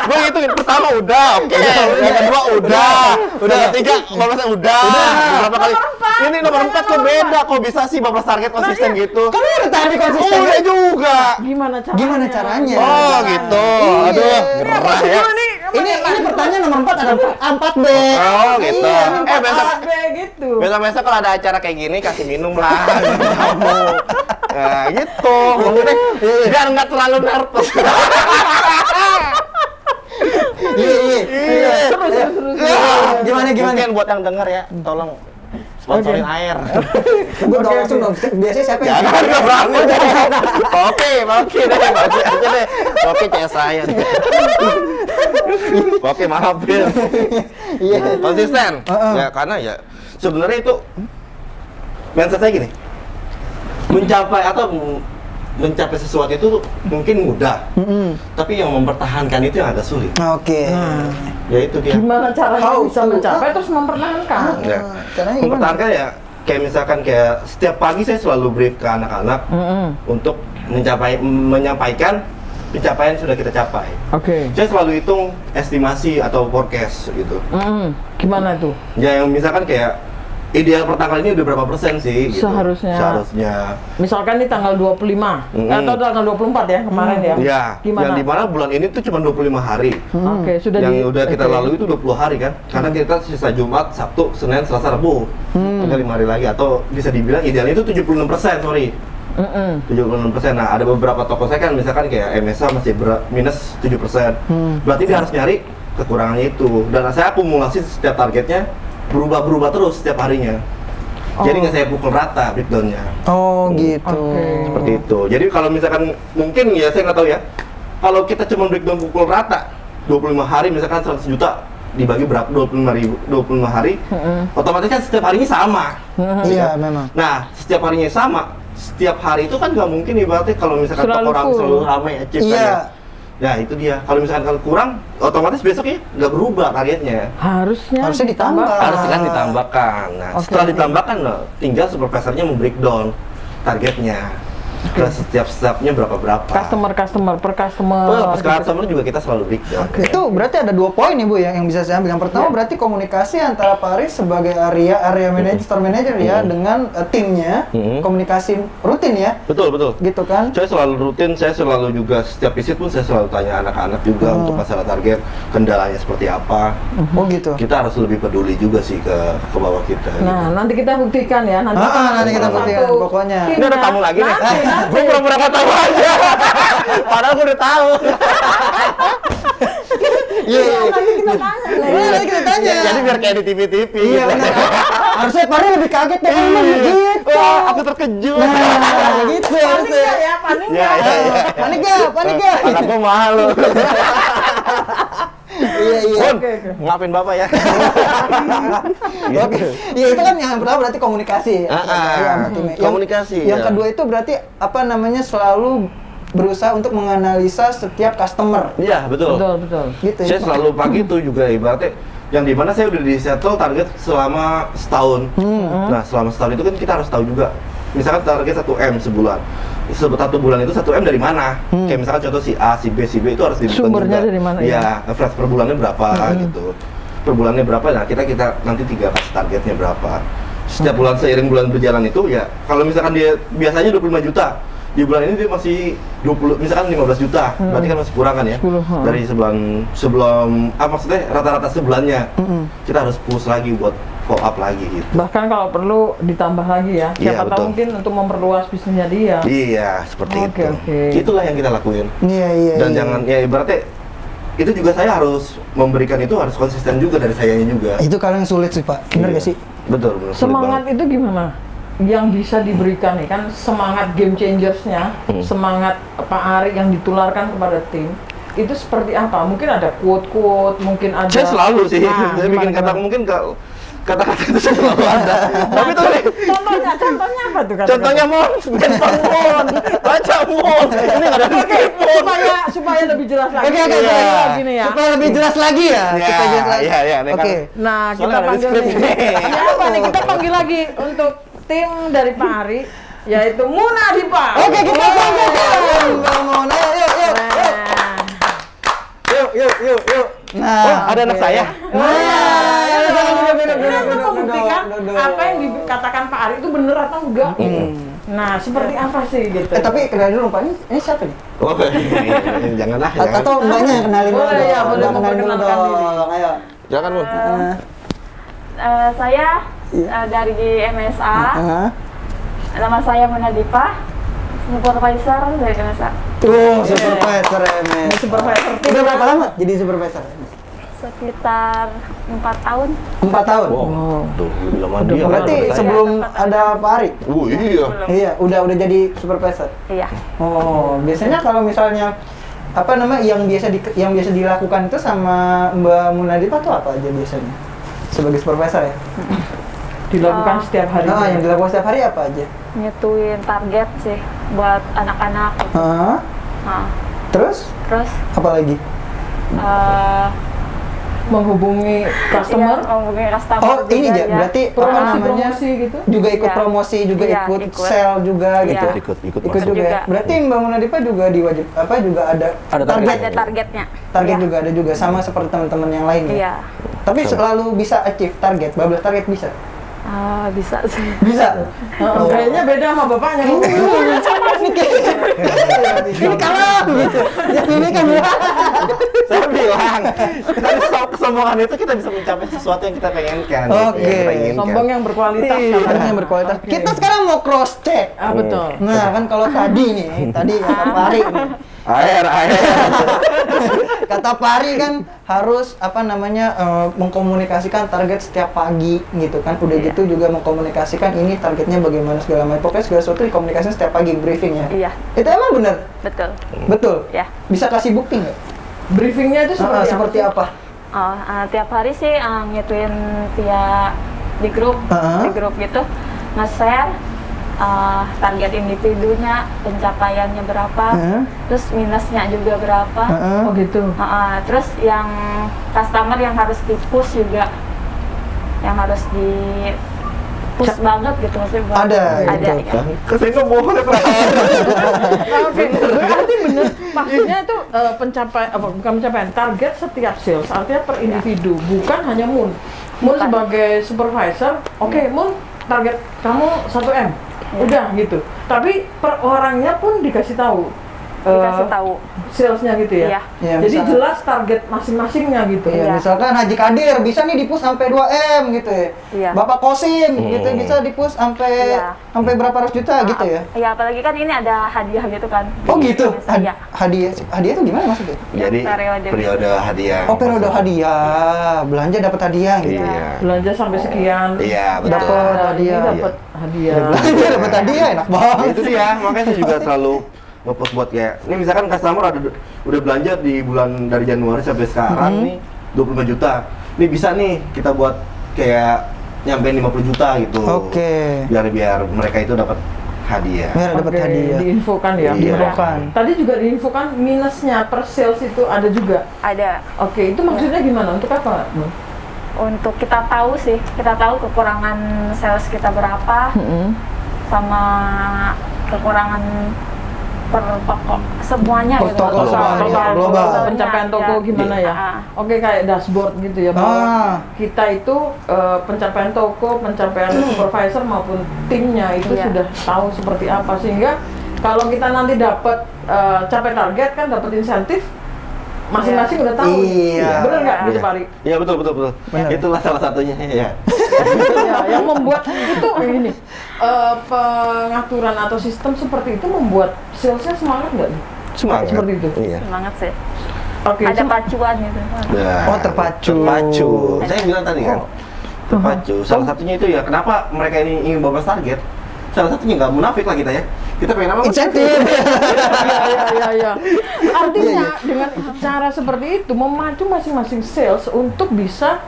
Gua hitungin pertama udah, oke. Yang kedua Udah ketiga, bablasnya udah. Berapa kali? Ini nomor 4 kok beda, kok bisa sih bablas target konsisten gitu? Kan udah tadi konsisten. Udah juga. Gimana caranya? Oh gitu. Iya. Aduh, gerah ya. Ini pertanyaan nomor 4 ada 4B. Oh gitu. Iya, Besok gitu. besok kalau ada acara kayak gini kasih minum lah. Kamu. Nah, gitu. Maksudnya biar nggak terlalu nervous. Iya. Terus. Gimana? Mungkin buat yang denger ya, tolong sponsorin air. Gue udah langsung dong. Biasanya siapa yang Jangan nggak berani. Oke deh, maju aja deh. Oke, CS saya. Oke, maafin. Iya. Konsisten. Ya karena ya sebenarnya itu mindset saya gini. Mencapai sesuatu itu mungkin mudah. Tapi yang mempertahankan itu yang agak sulit. Oke. Ya itu dia. Gimana caranya How bisa to- mencapai terus mempertahankan? Ya. Caranya gimana? Mempertahankan ya kayak misalkan kayak setiap pagi saya selalu brief ke anak-anak untuk menyampaikan pencapaian yang sudah kita capai. Oke. Saya selalu hitung estimasi atau forecast gitu. Gimana tuh? Ya yang misalkan kayak ideal pertanggal ini udah berapa persen sih? Gitu. Seharusnya. Misalkan di tanggal 25 atau tanggal 24 ya kemarin ya. Ya, Gimana? yang dimana bulan ini tuh cuma 25 hari. Oke, sudah Yang udah kita oke. lalui itu 20 hari kan? Karena kita sisa Jumat, Sabtu, Senin, Selasa, Rabu. Tinggal 5 hari lagi atau bisa dibilang idealnya itu 76%, sorry. 76%. Nah, ada beberapa toko saya kan misalkan kayak MSA masih minus 7%. Berarti dia harus nyari kekurangannya itu. Dan saya akumulasi setiap targetnya berubah terus setiap harinya. Jadi nggak saya pukul rata breakdown-nya. Oh gitu. Oke. Seperti itu. Jadi kalau misalkan mungkin ya saya nggak tahu ya. Kalau kita cuma breakdown pukul rata 25 hari misalkan 100 juta dibagi berapa 25 hari, otomatis kan setiap harinya sama. Iya memang. Nah, setiap harinya sama, setiap hari itu kan nggak mungkin ibaratnya kalau misalkan Selalu toko orang full. selalu ramai achieve kan Iya. ya. Nah, itu dia. Kalau misalkan kalau kurang, otomatis besok ya nggak berubah targetnya. Harusnya ditambah. Harus kan ditambahkan. Nah, Oke. setelah ditambahkan, nah, tinggal supervisornya membreakdown targetnya ke setiap stepnya berapa. customer per customer. Customer juga kita selalu breakdown. Itu berarti ada 2 poin nih Bu ya yang bisa saya ambil. Yang pertama berarti komunikasi antara Pak Aris sebagai area manager, store manager ya dengan timnya, komunikasi rutin ya. Betul. Gitu kan? Saya selalu rutin, saya selalu juga setiap visit pun saya selalu tanya anak-anak juga untuk masalah target, kendalanya seperti apa. Oh gitu. Kita harus lebih peduli juga sih ke bawah kita. Nah, nanti kita buktikan ya. Nanti kita satu buktikan, pokoknya. Ini ada tamu lagi nih. Nanti. Gue pura-pura nggak tahu aja. Padahal gue udah tahu. Iya. Nanti kita tanya. Nanti kita tanya. Jadi biar kayak di TV-TV. Iya gitu. benar. Harusnya Pak Aris lebih kaget deh emang gitu. Wah, aku terkejut. Nah, gitu Panik harusnya. nggak ya? Panik Ya, nggak? ya, ya. Panik gak? Anakku malu. Iya. Bun, maafin bapak ya. Oke. Iya itu kan yang pertama berarti komunikasi. Iya, sama timnya. Komunikasi, Yang ya. kedua itu berarti apa namanya selalu berusaha untuk menganalisa setiap customer. Iya, betul. Betul. Gitu Saya selalu pagi itu juga ibaratnya yang dimana saya udah di settle target selama setahun. Nah, selama setahun itu kan kita harus tahu juga. Misalkan target 1M sebulan. Satu bulan itu 1M dari mana? Kayak misalkan contoh si A, si B itu harus ditentukan Sumbernya juga. dari mana, Iya, ya? average per bulannya berapa gitu. Per bulannya berapa? Nah, kita nanti 3 kasih targetnya berapa. Setiap bulan seiring bulan berjalan itu ya, kalau misalkan dia biasanya 25 juta, di bulan ini dia masih 20, misalkan 15 juta, berarti kan masih kurang kan ya? 10, Dari sebelum maksudnya rata-rata sebulannya. Kita harus push lagi buat follow up lagi gitu. Bahkan kalau perlu ditambah lagi ya. Iya, Siapa tahu betul. mungkin untuk memperluas bisnisnya dia. Iya, seperti Oke, itu. oke. Itulah yang kita lakuin. Iya. Dan jangan ya ibaratnya itu juga saya harus memberikan itu harus konsisten juga dari sayanya juga. Itu kalau yang sulit sih Pak. Bener Iya. gak sih? Betul, sulit Semangat banget. itu gimana? Yang bisa diberikan nih kan semangat game changersnya, semangat Pak Ari yang ditularkan kepada tim itu seperti apa? Mungkin ada quote-quote, mungkin ada. Saya selalu sih, Nah, saya bikin gimana? mungkin kata-kata itu selalu ada. Tapi tuh Contohnya apa tuh? contohnya Mon, bukan Mon, baca Mon. Ini nggak ada di script, Mon. supaya lebih jelas lagi. Oke, Iya. Gini ya. Supaya lebih jelas lagi ya. Iya, Supaya jelas lagi. iya, ini kan. Oke. Nah, Soalnya kita ada di panggil script nih. nih. Siapa nih? Kita panggil lagi untuk tim dari Pak Ari, yaitu Muna Dipa. Oke, kita panggil. Bang Mon, ayo. Nah, Yuk. Nah, Ada anak saya. Nah, Ini untuk membuktikan apa yang dikatakan Pak Ari itu benar atau enggak. Nah, seperti apa sih gitu? Tapi kenalin dulu Pak, ini siapa nih? Oh, janganlah. Atau mbaknya yang kenalin dulu? Boleh, ya, boleh kenalin dulu memperkenalkan diri. dong. Ayo. Jangan, Mun. Saya dari MSA. Nama saya Munadipa, supervisor dari MSA. Supervisor MS. Supervisor tim. Udah berapa lama jadi supervisor? Sekitar 4 tahun. 4 tahun. Wow. Tuh, lama dia. Berarti Iya. sebelum ada Pak Ari? Iya. Iya, udah jadi supervisor. Iya. Oh, biasanya kalau misalnya apa namanya yang biasa dilakukan itu sama Mbak Munadipa tuh apa aja biasanya? Sebagai supervisor ya? Dilakukan setiap hari. Yang dilakukan setiap hari apa aja? Nyetuin target sih buat anak-anak. Nah, Terus terus apa lagi? Menghubungi customer. iya, menghubungi customer Oh, juga, ini ya, ya. berarti apa namanya? Promosi gitu. Juga ikut Iya. promosi, juga Iya, ikut ikut. sell juga Iya. gitu. Ikut Ikut masuk. juga. juga. Ya? Berarti Mbak Munadipa juga juga ada target. Ada targetnya. Target Iya. juga ada juga sama seperti teman-teman yang lain ya. Iya. Tapi selalu bisa achieve target, bablas target bisa. Bisa sih. Bisa. Kayaknya beda sama bapaknya. Ini kalah gitu. Ya ini kan Saya bilang, dari kesombongan itu kita bisa mencapai sesuatu yang kita pengenkan. Oke. Yang kita inginkan. Sombong yang berkualitas. Iya, katanya. yang berkualitas. Oke. Kita sekarang mau cross check. Betul. Nah, kan kalau tadi kata Pari nih. Air. Kata Pari kan harus mengkomunikasikan target setiap pagi gitu kan. Udah Iya. gitu juga mengkomunikasikan ini targetnya bagaimana segala macam. Pokoknya segala sesuatu dikomunikasikan setiap pagi briefing ya. Iya, Itu emang bener? betul. Betul? Ya. Bisa kasih bukti nggak? Briefingnya itu Seperti sih? apa? Tiap hari sih ngituin via di grup gitu, nge-share target individunya, pencapaiannya berapa, terus minusnya juga berapa. Oh gitu. Terus yang customer yang harus di-push juga, yang harus di-push banget gitu maksudnya. Ada gitu. Ya. Kesini bohong ya, Pak. Oke, berarti bener. Maksudnya itu bukan pencapaian target setiap sales, artinya per individu, bukan hanya Mun. Mun Bukan. sebagai supervisor, oke, Mun target kamu 1M, udah gitu. Tapi per orangnya pun dikasih tahu. Dikasih tahu. Salesnya gitu ya. Iya. Ya, Jadi misalkan- jelas target masing-masingnya gitu. Iya, Iya. misalkan Haji Kadir bisa nih di-push sampai 2M gitu ya. Iya. Bapak Kosim gitu bisa di-push sampai Iya. sampai berapa ratus juta gitu ya. Iya, apalagi kan ini ada hadiah gitu kan. Oh gitu. Iya. Hadiah itu gimana maksudnya? Jadi periode hadiah. Oh, periode hadiah. Belanja dapat hadiah gitu. Iya. Belanja sampai sekian. Iya, betul. Dapat hadiah. Dapat hadiah. Belanja dapat hadiah enak banget. Itu dia, makanya saya juga selalu nge-post buat kayak ini misalkan customer udah belanja di bulan dari Januari sampai sekarang nih 25 juta. Ini bisa nih kita buat kayak nyampein 50 juta gitu. Oke. Biar mereka itu dapat hadiah. Biar dapat Oke, hadiah. diinfokan ya. Iya. Diinfokan. Tadi juga diinfokan minusnya per sales itu ada juga. Ada. Oke, itu maksudnya gimana? Untuk apa? Untuk kita tahu sih, kita tahu kekurangan sales kita berapa, sama kekurangan per toko semuanya Per gitu. toko semuanya, global. Pencapaian toko gimana ya? Oke, kayak dashboard gitu ya, bahwa kita itu pencapaian toko, pencapaian supervisor maupun timnya itu Iya. sudah tahu seperti apa, sehingga kalau kita nanti dapat capai target kan dapat insentif, masing-masing udah tahu. Iya. Bener nggak gitu, Iya. Pak Ari? Iya betul. Benar. Itulah salah satunya ya. Ya, yang membuat itu ini pengaturan atau sistem seperti itu membuat salesnya semangat nggak? Semangat. Seperti itu. Iya. Semangat sih. Oke, Ada pacuan gitu. Nah, Oh, terpacu. Terpacu. Saya bilang tadi kan. Oh. Terpacu. Salah satunya itu ya, kenapa mereka ini ingin bablas target? Salah satunya nggak munafik lah kita ya. Kita pengen apa? Insentif. Iya. Artinya dengan cara seperti itu memacu masing-masing sales untuk bisa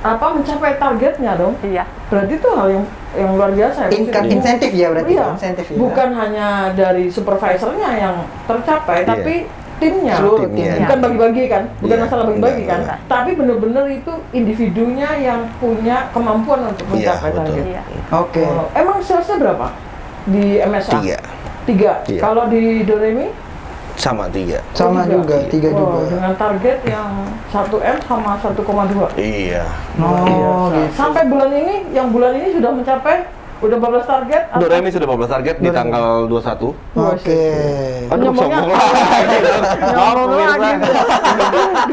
mencapai targetnya dong. Iya. Berarti itu hal yang luar biasa ya. Insentif ya berarti. Iya. Insentif ya. Bukan hanya dari supervisornya yang tercapai, Iya. tapi timnya. Seluruh Timnya. tim. Bukan bagi-bagi kan, bukan Iya. masalah bagi-bagi kan, Enggak. tapi benar-benar itu individunya yang punya kemampuan untuk Iya, mencapai betul. target. Iya. Oke. Oh, emang salesnya berapa di MSA? 3. 3. Iya. Kalau di Doremi Sama 3. Sama juga, 3 juga. Dengan target yang 1M sama 1,2. Iya. Oh, gitu. Sampai bulan ini, yang bulan ini sudah mencapai udah 12 target. Doremi sudah 12 target di tanggal 21. Oke. Aduh, Nyombongnya sombong lagi. Nyombong lagi.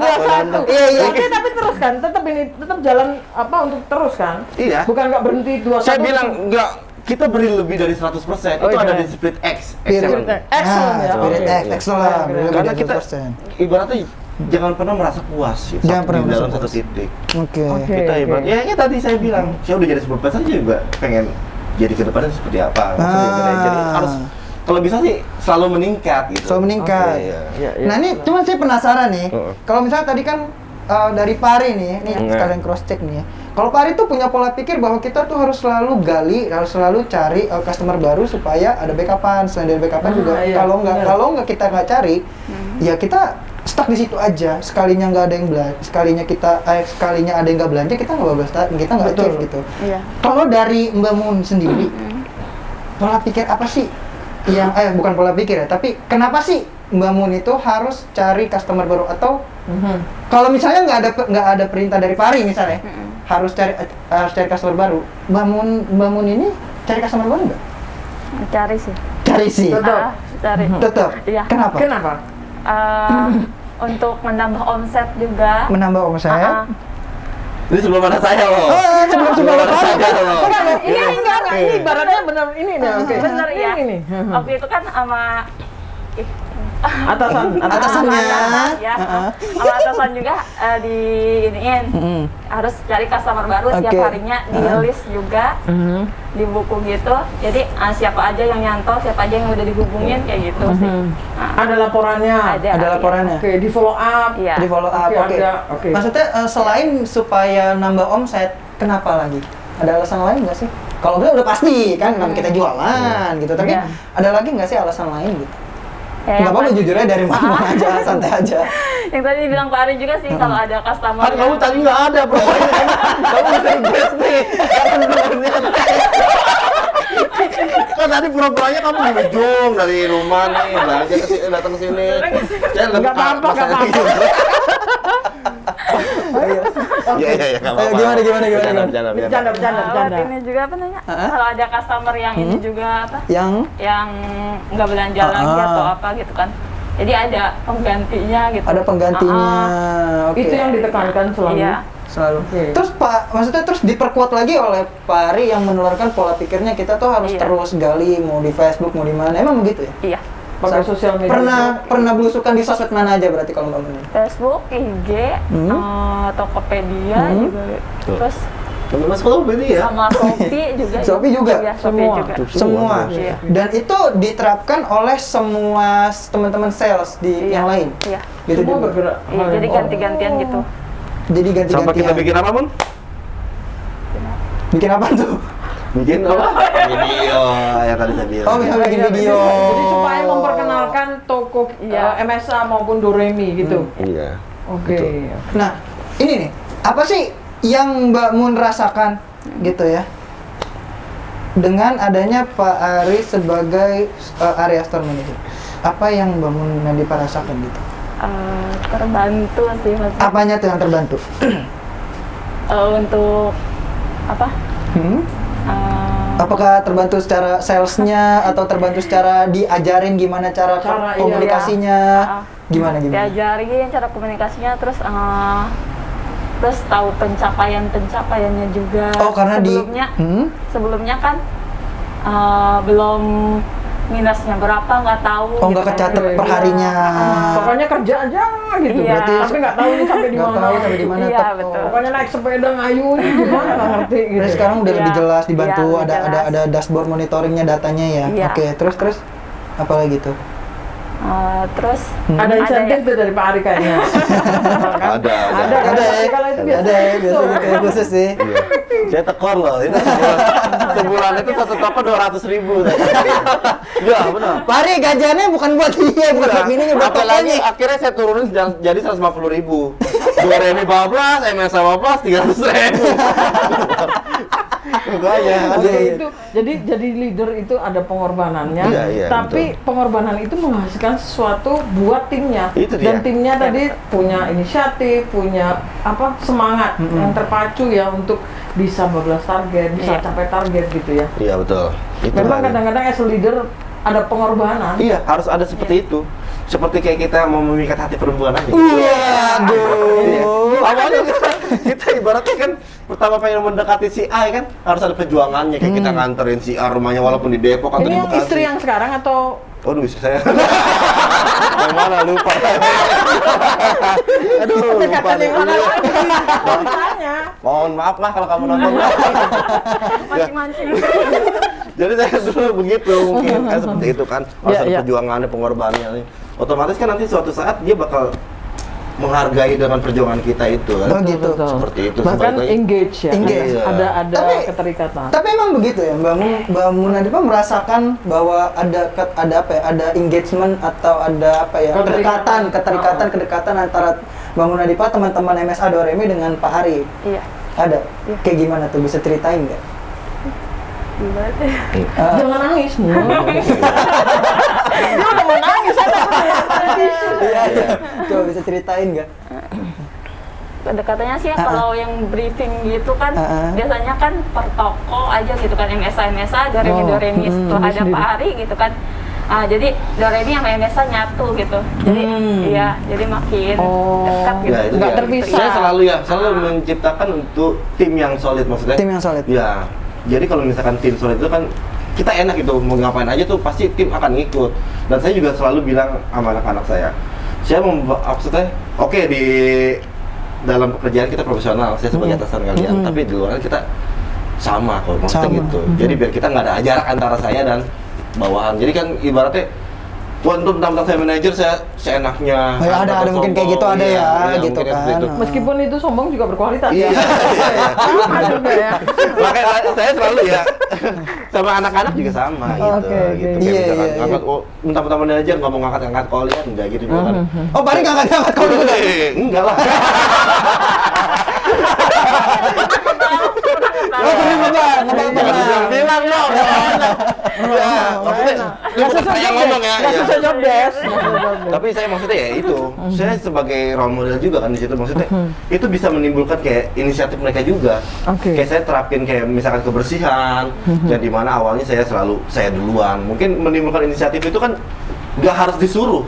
21. Iya. Tapi terus kan, tetap jalan apa untuk terus kan? Iya. Bukan nggak berhenti 21. Saya bilang enggak, kita beri lebih dari 100%. Oh, itu iya. ada di split X. Spirit Excellent. Excellent ya. Spirit Oke. X, excellent. Oke. Lebih Karena dari kita 100%. ibaratnya jangan pernah merasa puas gitu, Jangan pernah di dalam merasa satu puas. titik. Oke. Oke. Kita ibaratnya ya tadi saya bilang, saya udah jadi 10% aja juga pengen jadi ke depannya seperti apa. Maksudnya jadi harus kalau bisa sih selalu meningkat gitu. Selalu meningkat. Oke, iya. Nah ini cuma saya penasaran nih, kalau misalnya tadi kan dari Pari nih, sekalian cross check nih ya. Kalau Pari tuh punya pola pikir bahwa kita tuh harus selalu gali, harus selalu cari customer baru supaya ada backupan. Selain dari backupan juga, iya, kalau nggak kita nggak cari, ya kita stuck di situ aja. Sekalinya nggak ada yang belanja, sekalinya ada yang nggak belanja, kita nggak achieve gitu. Iya. Kalau dari Mbak Mun sendiri, pola pikir apa sih yang bukan pola pikir ya, tapi kenapa sih Mbak Mun itu harus cari customer baru atau kalau misalnya nggak ada perintah dari Pari misalnya harus cari customer baru, Mbak Mun ini cari customer baru nggak? Cari sih. Cari sih, Tetap. Cari. tetap. Iya. Kenapa? Kenapa? Untuk menambah omset juga. Menambah omset. Ini sebelum ada saya loh. Sebelum ada Pari. saya loh. Ini enggak, ini ibaratnya benar ini nih. Oke. Bener ya. Ini. Waktu itu kan sama Atasannya. ya, sama atasan juga di iniin harus cari customer baru Oke. tiap harinya di list juga di buku gitu. Jadi siapa aja yang nyantol, siapa aja yang udah dihubungin kayak gitu sih. Ada laporannya. Ada laporannya. Oke, di follow up. Iya. Di follow up. Oke, Oke. ada. Oke. Maksudnya selain supaya nambah omset, kenapa lagi? Ada alasan lain nggak sih? Kalau udah pasti kan namanya kita jualan gitu, tapi Iya. ada lagi nggak sih alasan lain gitu? Ya, Nggak apa-apa, jujur aja dari mana aja, santai aja. Yang tadi dibilang Pak Ari juga sih kalau ada customer Kan kamu tadi nggak ada pokoknya. Kamu bisa guess nih. Kan sebenarnya. Kan tadi pura-puranya kamu di ujung dari rumah nih, belanja ke sini, datang ke sini. Saya Nggak apa-apa, nggak apa-apa. Iya, nggak apa-apa. Gimana? Bercanda. ini juga apa namanya? Kalau ada customer yang ini juga apa? Yang Yang nggak belanja lagi atau apa gitu kan. Jadi ada penggantinya gitu. ada penggantinya. Oke. Itu yang ditekankan selalu. Iya. Selalu. Oke. Terus maksudnya terus diperkuat lagi oleh Pak Ari yang menularkan pola pikirnya kita tuh harus Iya. terus gali, mau di Facebook, mau di mana. Emang begitu ya? Iya. Pakai sosial media. Pernah belusukan di sosmed mana aja berarti kalau Mbak Mun? Facebook, IG, Tokopedia juga. Terus Temen Mas kalau beli ya. sama Shopee juga. Shopee juga? Iya, Shopee Semua. juga. Semua. Iya. Dan itu diterapkan oleh semua teman-teman sales di yang lain. Iya. Gitu Semua juga. bergerak. Iya, jadi ganti-gantian gitu. Jadi ganti-gantian. Sampai kita bikin apa, Mun? Bikin apa tuh? Bikin apa? Video yang tadi saya bilang. Oh, bisa bikin video. Jadi supaya memperkenalkan toko MSA maupun Doremi gitu. Iya. Oke. Nah, ini nih, apa sih yang Mbak Mun rasakan gitu ya? Dengan adanya Pak Ari sebagai area store manager. Apa yang Mbak Mun Nadipa rasakan gitu? Terbantu sih maksudnya. Apanya tuh yang terbantu? Untuk apa? Apakah terbantu secara salesnya atau terbantu secara diajarin gimana cara Cara, iya. komunikasinya? Gimana? Diajarin cara komunikasinya, terus tahu pencapaiannya juga. Oh, karena sebelumnya kan belum minusnya berapa nggak tahu. Oh, nggak gitu kan. kecatat per harinya. Pokoknya kerja aja gitu. Iya. Berarti tapi nggak tahu ini sampai di Nggak mana. tahu sampai di mana. Iya, betul. Pokoknya naik sepeda ngayu ini gimana nggak ngerti gitu. Terus sekarang udah Iya. lebih jelas dibantu, Iya, lebih jelas. ada dashboard monitoringnya datanya ya. Iya. Oke, terus apa lagi tuh? Terus Ada insentif tuh dari Pak Ari kayaknya. Ada. Ada ya. kalau itu biasa. Ada ya, biasa gitu ya, khusus sih. Iya. Saya tekor loh, itu sebulan itu satu toko 200.000. Iya, benar. Pari gajiannya bukan buat dia, bukan buat ininya, buat Apalagi tokonya. akhirnya saya turunin jadi 150.000. 2 Remi 14, MSA 14, 300.000. Makanya. itu jadi leader itu ada pengorbanannya, Iya, tapi pengorbanan itu menghasilkan sesuatu buat timnya. Itu Dan dia. timnya tadi punya inisiatif, punya semangat yang terpacu ya untuk bisa bablas target, bisa capai target gitu ya. Iya betul. Itu Memang kan. kadang-kadang as a leader ada pengorbanan. Iya, harus ada seperti itu. Seperti kayak kita mau memikat hati perempuan aja. Waduh. Awalnya kita ibaratnya kan pertama pengen mendekati si A kan harus ada perjuangannya kayak kita nganterin si A rumahnya walaupun di Depok atau Ini di yang Bekasi. istri yang sekarang atau Aduh, istri saya. Yang mana lupa. Aduh, lupa pendekatan deh. yang mana lagi? Tanya. Mohon maaf lah kalau kamu nonton. Mancing-mancing. Jadi saya dulu begitu mungkin kan seperti itu kan harus Iya, ada iya. perjuangannya, pengorbanannya. Otomatis kan nanti suatu saat dia bakal menghargai dengan perjuangan kita itu kan. Oh, gitu. Seperti itu. Bahkan sebaliknya. engage ya. Engage. Iya. Ada Tapi- keterikatan. Tapi emang begitu ya, Mbak Munadipa merasakan bahwa ada engagement atau ada kedekatan antara Mbak Munadipa teman-teman MSA Doremi dengan Pak Hari. Iya. Ada. Kayak gimana tuh, bisa ceritain nggak? Gimana? Jangan nangis, Mu. Dia udah mau nangis, saya takut. Iya, iya. Coba bisa ceritain nggak? Kedekatannya sih kalau yang briefing gitu kan biasanya kan per toko aja gitu kan, MSA Doremi setelah ada sendiri. Pak Ari gitu kan. Jadi Doremi sama MSA nyatu gitu. Jadi iya, jadi makin dekat gitu. Ya, itu Nggak dia. terpisah. Saya selalu menciptakan untuk tim yang solid maksudnya. Tim yang solid. Ya. Jadi kalau misalkan tim solid itu kan kita enak gitu mau ngapain aja tuh pasti tim akan ngikut. Dan saya juga selalu bilang sama anak-anak saya maksudnya oke, di dalam pekerjaan kita profesional, saya sebagai atasan kalian, tapi di luar kita sama kok maksudnya Sama. gitu. Jadi biar kita nggak ada jarak antara saya dan bawahan. Jadi kan ibaratnya untuk tentang saya manajer saya seenaknya. Oh, ya, ada mungkin kayak gitu, ada ya, gitu mungkin kan. seperti itu. Meskipun itu sombong juga berkualitas Iya, ya. iya. Sama juga ya. Makanya saya selalu ya sama anak-anak juga sama gitu. Oke, oke. Gitu. Iya, Kayak misalkan iya, ngangkat, mentang-mentang manajer nggak mau ngangkat kalian enggak gitu juga kan. Oh, Pak Hari nggak ngangkat kau dulu. Enggak lah. Oh, benar. Bilang dong. Ya, maksudnya Nggak susah saya job ngomong ya. desk. Nggak ya. susah job desk. Nggak susah job desk. Tapi saya maksudnya ya itu, saya sebagai role model juga kan di situ maksudnya itu bisa menimbulkan kayak inisiatif mereka juga. Oke. Kayak saya terapin kayak misalkan kebersihan, yang dimana awalnya saya duluan. Mungkin menimbulkan inisiatif itu kan nggak harus disuruh.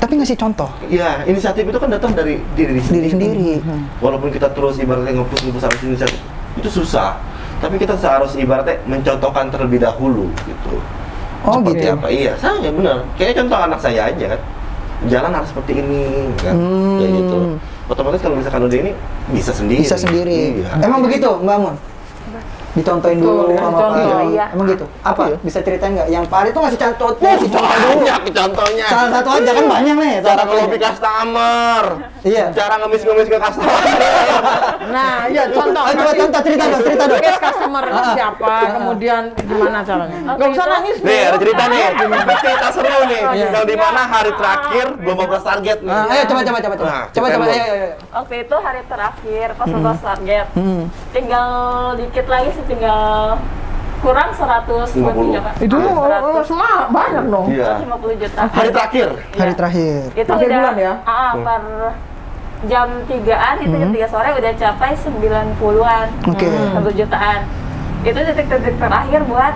Tapi ngasih contoh. Iya, inisiatif itu kan datang dari diri Sendiri. Walaupun kita terus ibaratnya nge-push harus inisiatif, itu susah. Tapi kita harus ibaratnya mencontohkan terlebih dahulu gitu. Oh, Seperti gitu. apa? Iya, saya benar. Kayak contoh anak saya aja kan. Jalan harus seperti ini kan. Kayak gitu. Otomatis kalau misalkan udah ini bisa sendiri. Bisa sendiri. Iya. Emang begitu, Mbak Mun? Dicontohin dulu Betul, sama Pak contoh. Hari. Iya. Emang gitu? Apa? Iya. Bisa ceritain nggak? Yang Pak Hari tuh ngasih contoh dulu. Banyak contohnya. Salah satu aja kan banyak nih. Cara salah ngelobi satunya. customer. Iya. Cara ngemis-ngemis ke customer. Nah, ya contoh. Oh, coba contoh, cerita dong. Case customer siapa, kemudian gimana caranya? Nggak usah nangis. Nih, ada cerita nih. Iya. Cerita seru nih. Yang di mana hari terakhir belum bablas target nih. Ayo coba. Nah, Coba ceritain, ayo. Waktu itu hari terakhir pas bablas target. Tinggal dikit lagi sih, tinggal kurang 100 lebih ya Pak. Itu Ah, 100. semua banyak dong. Iya. 150 juta. Hari terakhir. Hari terakhir. Itu Akhir udah bulan ya? per jam 3-an itu jam 3 sore udah capai 90-an. Oke. 1 jutaan. Itu detik-detik terakhir buat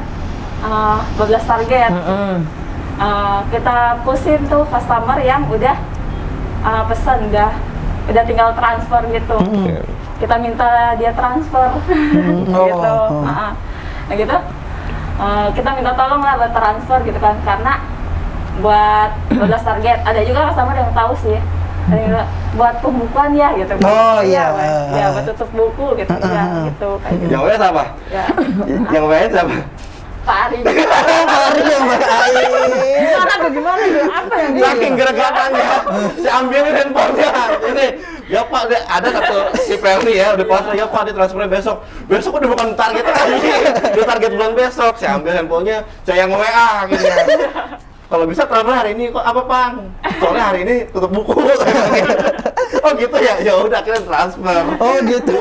12 target. Kita pushin tuh customer yang udah pesen, udah tinggal transfer gitu. Kita minta dia transfer gitu. Nah gitu, kita minta tolong lah buat transfer gitu kan, karena buat 12 target. Ada juga customer yang tahu sih, ada yang bilang, buat pembukuan ya gitu. Oh, iya. Ya buat tutup buku gitu, ya gitu kayak gitu. Yang WS apa? Ya, Yang WS apa? Pak Ari. Hari yang baik. Gimana tuh? Gimana tuh? Apa yang dia? Saking gergatannya, si ambilin handphonenya. Ini, ya Pak, ada satu si Perni ya, udah pas ya Pak, ditransfernya besok. Besok udah bukan target lagi, udah target bulan besok. Saya ambil handphonenya, saya yang WA gitu ya. Kalau bisa transfer hari ini kok apa Pak? Soalnya hari ini tutup buku. Oh gitu ya, ya udah akhirnya transfer. Oh gitu.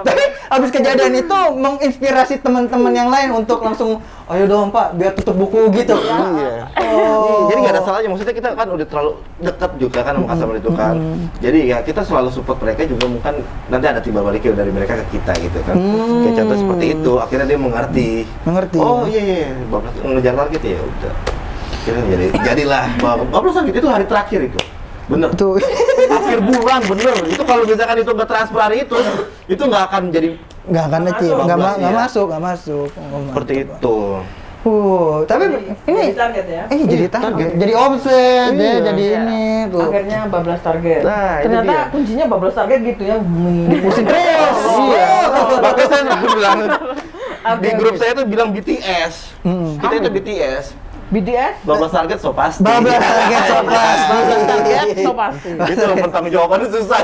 Tapi abis kejadian itu menginspirasi teman-teman yang lain untuk langsung, ayo dong Pak, biar tutup buku gitu. Iya. Oh. Jadi nggak ada salahnya, maksudnya kita kan udah terlalu dekat juga kan sama customer itu kan. Jadi ya kita selalu support mereka juga, mungkin nanti ada timbal baliknya dari mereka ke kita gitu kan. Kayak contoh seperti itu, akhirnya dia mengerti. Oh iya, bablas ngejar target ya udah. Akhirnya jadilah bablas target itu hari terakhir itu. Bener. Tuh. Akhir bulan bener. Itu kalau misalkan itu nggak transfer hari itu nggak akan jadi Nggak akan achieve, nggak iya. masuk. seperti itu. Tapi ini jadi target ya. jadi target, jadi offset, Iya. jadi ini tuh. Akhirnya bablas target. Nah, itu Ternyata dia. kuncinya bablas target gitu ya. Pusing terus. Iya. Makanya saya bilang di Oke, grup oke. saya tuh bilang BTS. Kita itu BTS. BTS. Bablas target so pasti. Bablas target so pasti. Bablas target so pasti. Itu pertanggung jawabannya susah.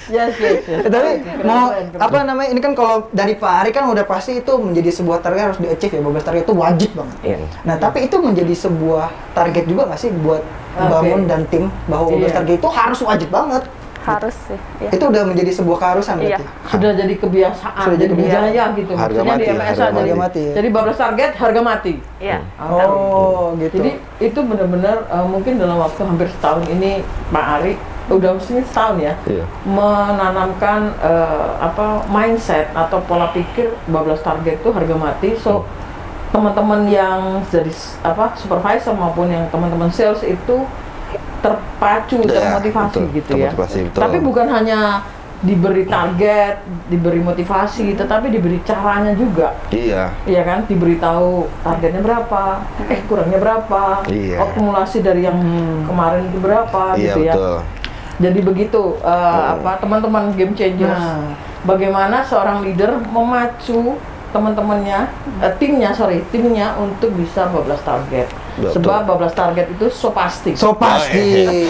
Yes. Tapi mau Keren. apa namanya, ini kan kalau dari Pak Ari kan udah pasti itu menjadi sebuah target harus di-achieve ya, bablas target itu wajib banget. Iya. Nah tapi itu menjadi sebuah target juga nggak sih buat bangun dan tim, bahwa bablas Iya. target itu harus wajib banget. Harus sih. Iya. Itu udah menjadi sebuah keharusan Iya. berarti. Sudah jadi kebiasaan, Sudah jadi budaya gitu. Harga Maksudnya mati, di MSA harga jadi, mati ya. jadi bablas target harga mati. Iya. Oh gitu. Jadi itu benar-benar mungkin dalam waktu hampir setahun ini Pak Ari udah mesti setahun ya, Iya. menanamkan mindset atau pola pikir bablas target itu harga mati. So teman-teman yang jadi supervisor maupun yang teman-teman sales itu terpacu, Ya, termotivasi betul, gitu ya. termotivasi, betul. Tapi bukan hanya diberi target, diberi motivasi, tetapi diberi caranya juga. Iya. Iya kan, diberitahu targetnya berapa, kurangnya berapa, Iya. akumulasi dari yang kemarin itu berapa, Iya gitu ya. betul. Jadi begitu, teman-teman game changers, Nah. bagaimana seorang leader memacu teman-temannya, timnya untuk bisa bablas target. Betul. Sebab bablas target itu so pasti. So pasti.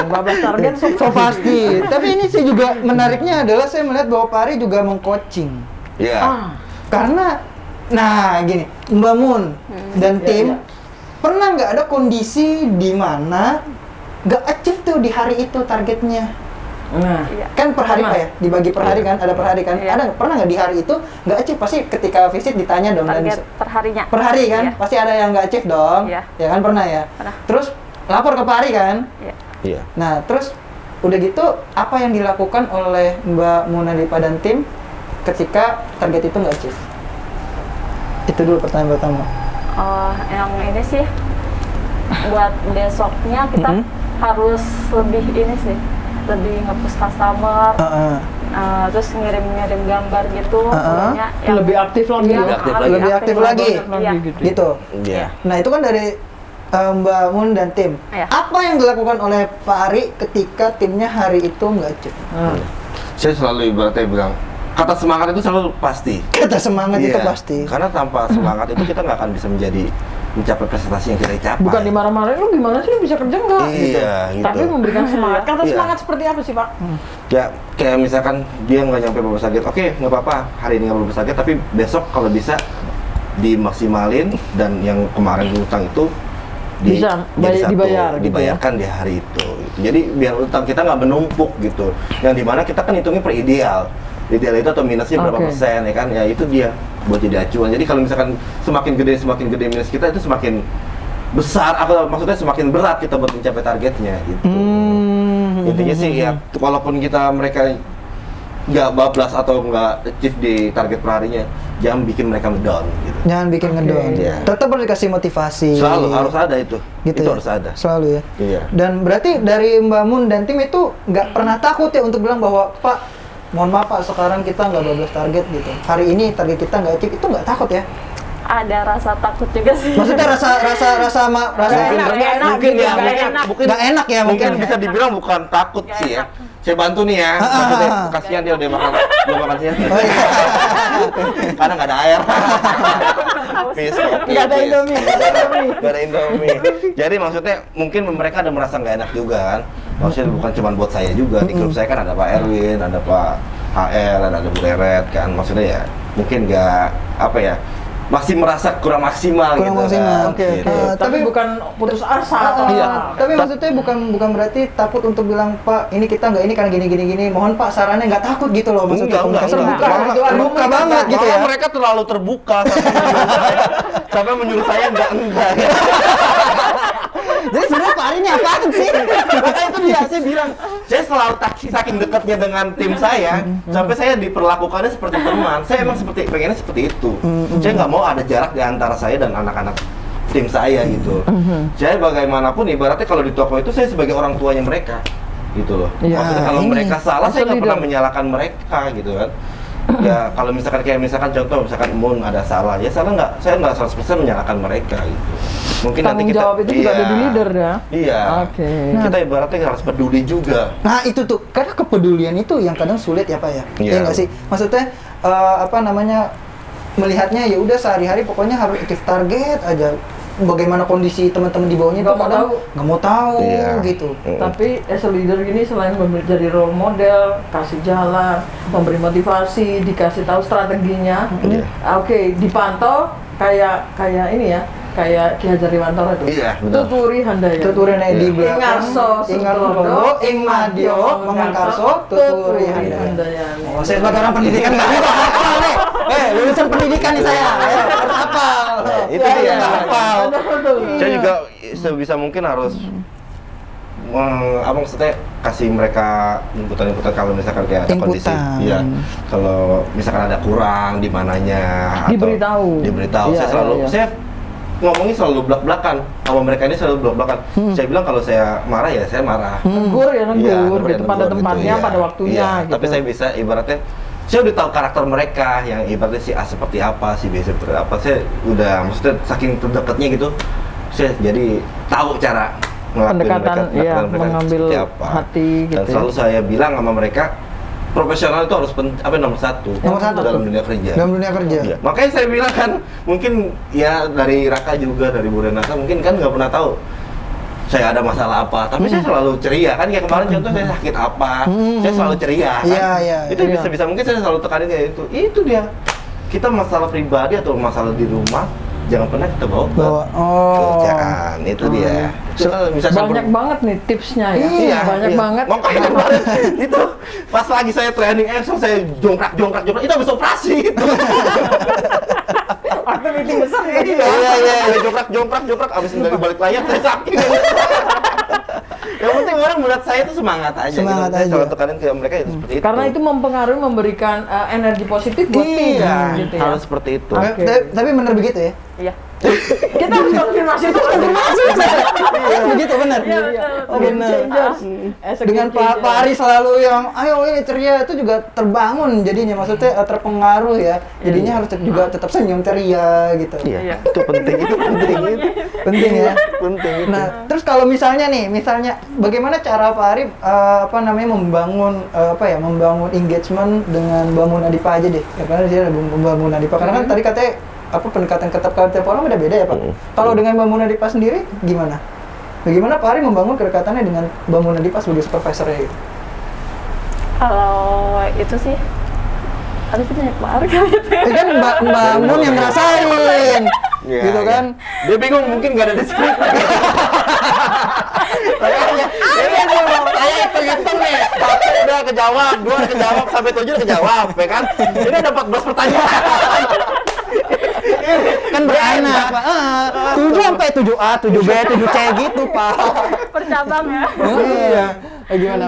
Bablas target So pasti. Tapi ini sih juga menariknya adalah saya melihat bahwa Pak Ari juga meng-coaching. Iya. Karena, nah gini, Mbak Mun dan Iya, tim iya. pernah nggak ada kondisi di mana nggak achieve tuh di hari itu targetnya? Nah, Iya. Kan per hari Pernah. Pak ya, dibagi per hari kan, ada per hari kan. Iya. Ada pernah nggak di hari itu nggak achieve? Pasti ketika visit ditanya dong. dan Target perharinya. per hari kan, Iya. pasti ada yang nggak achieve dong. Iya. Ya kan pernah ya. Pernah. Terus lapor ke Pak Ari kan. Iya. Iya. Nah, terus udah gitu apa yang dilakukan oleh Mbak Munadipa dan tim ketika target itu nggak achieve? Itu dulu pertanyaan pertama. Yang ini sih buat besoknya kita harus lebih ini sih, lebih nge-push customer, terus ngirim-ngirim gambar gitu, pokoknya yang lebih aktif lagi Iya, ya? Lebih aktif lagi. Iya. Gitu. Iya. Nah, itu kan dari Mbak Mun dan tim. Iya. Apa yang dilakukan oleh Pak Ari ketika timnya hari itu nggak achieve? Saya selalu ibaratnya bilang kata semangat itu selalu pasti. Kata semangat itu Iya. pasti. Karena tanpa semangat itu kita nggak akan bisa mencapai prestasi yang kita capai. Bukan dimarah-marahin, lu gimana sih, lu bisa kerja nggak? Iya, gitu. Tapi memberikan semangat. Kata Iya. semangat seperti apa sih, Pak? Ya kayak misalkan dia nggak nyampe bablas target, oke nggak apa-apa hari ini nggak bablas target, tapi besok kalau bisa dimaksimalin dan yang kemarin utang itu Bisa jadi satu, dibayar gitu ya. dibayarkan di hari itu. Gitu. Jadi biar utang kita nggak menumpuk gitu. Yang dimana kita kan hitungnya per ideal. Ideal itu atau minusnya berapa Oke. persen ya kan? Ya itu dia buat jadi acuan. Jadi kalau misalkan semakin gede minus kita itu semakin besar, atau maksudnya semakin berat kita buat mencapai targetnya gitu. Intinya sih ya, walaupun mereka nggak bablas atau nggak achieve di target per harinya, jangan bikin mereka down gitu. Jangan bikin ngedown. Iya. Tetap harus dikasih motivasi. Selalu harus ada itu. Gitu Itu ya? harus ada. Selalu ya. Iya. Dan berarti dari Mbak Mun dan tim itu nggak pernah takut ya untuk bilang bahwa Pak, mohon maaf Pak, sekarang kita nggak bablas target gitu. Hari ini target kita nggak achieve, itu nggak takut ya? Ada rasa takut juga sih. Maksudnya rasa Mungkin ya, mungkin nggak enak ya mungkin mungkin. bisa dibilang bukan takut Nggak sih ya. enak. Saya bantu nih ya. Maksudnya kasihan dia udah makan siang. Oh, iya. Karena nggak ada air. Habis kopi. Nggak ada habis. Indomie, nggak ada Indomie. Nggak ada Indomie. Jadi maksudnya mungkin mereka ada merasa nggak enak juga kan. Maksudnya bukan cuma buat saya juga. Di grup saya kan ada Pak Erwin, ada Pak HL, ada Bu Reret kan. Maksudnya ya mungkin nggak apa ya. masih merasa kurang maksimal Kurang gitu maksimal, kan. oke, Gitu. oke. Tapi bukan putus asa atau Iya. apa. Tapi maksudnya bukan berarti takut untuk bilang, Pak, ini kita nggak ini karena gini. Mohon Pak sarannya, nggak takut gitu loh maksudnya. Enggak. Terbuka, Malah- terbuka banget gitu ya. Malah mereka terlalu terbuka sampai menyuruh saya enggak. Jadi sebenarnya Pak Ari ini apaan sih? Makanya itu dia, saya bilang, saya selalu saking dekatnya dengan tim saya, sampai saya diperlakukannya seperti teman. Saya emang pengennya seperti itu. Saya nggak mau ada jarak di antara saya dan anak-anak tim saya gitu. Saya bagaimanapun ibaratnya kalau di toko itu saya sebagai orang tuanya mereka, gitu loh. Iya, Maksudnya kalau ini. mereka salah, saya nggak pernah Leader. menyalahkan mereka gitu kan. Ya kalau misalkan contoh misalkan Moon ada salah, ya salah nggak, saya nggak 100% menyalahkan mereka gitu. Mungkin Tanggung nanti kita jawab itu juga ada di leader ya. Iya. Oke. Kita ibaratnya harus peduli juga. Nah itu tuh, karena kepedulian itu yang kadang sulit ya Pak ya. Iya. Iya nggak sih? Maksudnya melihatnya ya udah sehari-hari pokoknya harus aktif target aja. Bagaimana kondisi teman-teman di bawahnya itu Nggak mau kadang tahu. nggak mau tahu Iya. gitu. Tapi as a leader gini selain menjadi role model, kasih jalan, memberi motivasi, dikasih tahu strateginya. Iya. Oke, dipantau kayak ini ya, kayak Ki Hajar Dewantara itu. Iya, betul. Tuturi handaya. Tuturin di Iya. belakang. Ingarso, Ingarso, ing madyo, mengangkarso, tuturi handaya. Oh, saya sebagai orang pendidikan nggak bisa hafal nih. Lulusan pendidikan nih saya. Harus hafal. Itu dia. Hafal. Saya juga sebisa mungkin harus apa maksudnya kasih mereka inputan kalau misalkan kayak ada kondisi, Inputan. iya, kalau misalkan ada kurang di mananya atau diberitahu. Iya, Saya selalu iya. saya ngomongin selalu belak-belakan sama mereka ini, selalu belak-belakan. Saya bilang kalau saya marah ya saya marah. Negur ya, negur, Iya, gitu, pada negur tempatnya, iya. pada waktunya Iya, gitu. tapi saya bisa ibaratnya saya udah tahu karakter mereka yang ibaratnya si A seperti apa, si B seperti apa. Saya udah maksudnya saking terdekatnya gitu. Saya jadi tahu cara ngelakuin Pendekatan, iya, mereka mengambil seperti apa. hati Dan gitu selalu saya bilang sama mereka, profesional itu harus nomor satu Nomor satu. dalam dunia kerja. Dalam dunia kerja. Iya. Makanya saya bilang kan, mungkin ya dari Raka juga, dari Bu Renata mungkin kan nggak pernah tahu saya ada masalah apa, tapi saya selalu ceria kan. Kayak kemarin contoh saya sakit apa, saya selalu ceria kan. Iya, iya, Itu iya. bisa mungkin saya selalu tekanin kayak itu. Itu dia. Kita masalah pribadi atau masalah di rumah jangan pernah kita bawa ke kerjaan. Itu dia. Itu kan bisa banyak banget nih tipsnya ya. Iya, banyak banget. Makanya kemarin itu pas lagi saya training Excel, saya jongkrak itu habis operasi itu. Waktu meeting besar ya. Iya, jongkrak abis dari balik layar saya sakit. Yang penting orang melihat saya itu semangat aja. Semangat gitu. Saya aja. selalu tekanin ke mereka itu seperti itu. Karena itu mempengaruhi, memberikan energi positif buat tim iya, gitu ya. harus seperti itu. Oke. Tapi benar begitu ya? Iya. Kita harus konfirmasi itu konfirmasi. Begitu benar. Iya, betul. Oh, benar. Dengan Game changer. Pak Ari selalu yang ayo ini ceria, itu juga terbangun jadinya, maksudnya terpengaruh ya. Jadinya harus juga tetap senyum ceria gitu. Iya, itu penting, itu penting, itu Penting ya. penting. Itu. Nah, terus kalau misalnya bagaimana cara Pak Ari membangun membangun engagement dengan Mbak Munadipa aja deh. Ya, karena dia ada Mbak Munadipa. Karena kan tadi katanya pendekatan ke tiap orang beda-beda ya Pak. Kalau dengan Mbak Munadipa sendiri gimana? Bagaimana Pak Ari membangun kedekatannya dengan Mbak Munadipa sebagai supervisornya gitu? Kalau itu sih harus banyak banget gitu ya. Kan Mbak Mun yang ngerasain. Iya, gitu kan. iya. Dia bingung mungkin nggak ada di skrip. Saya hitung nih, 1 udah kejawab, 2 udah kejawab, sampai 7 udah kejawab, ya kan? Ini ada 14 pertanyaan. Kan beranak Pak. 7 sampai 7A, 7B, 7C gitu Pak. Percabang ya. Iya. Gimana?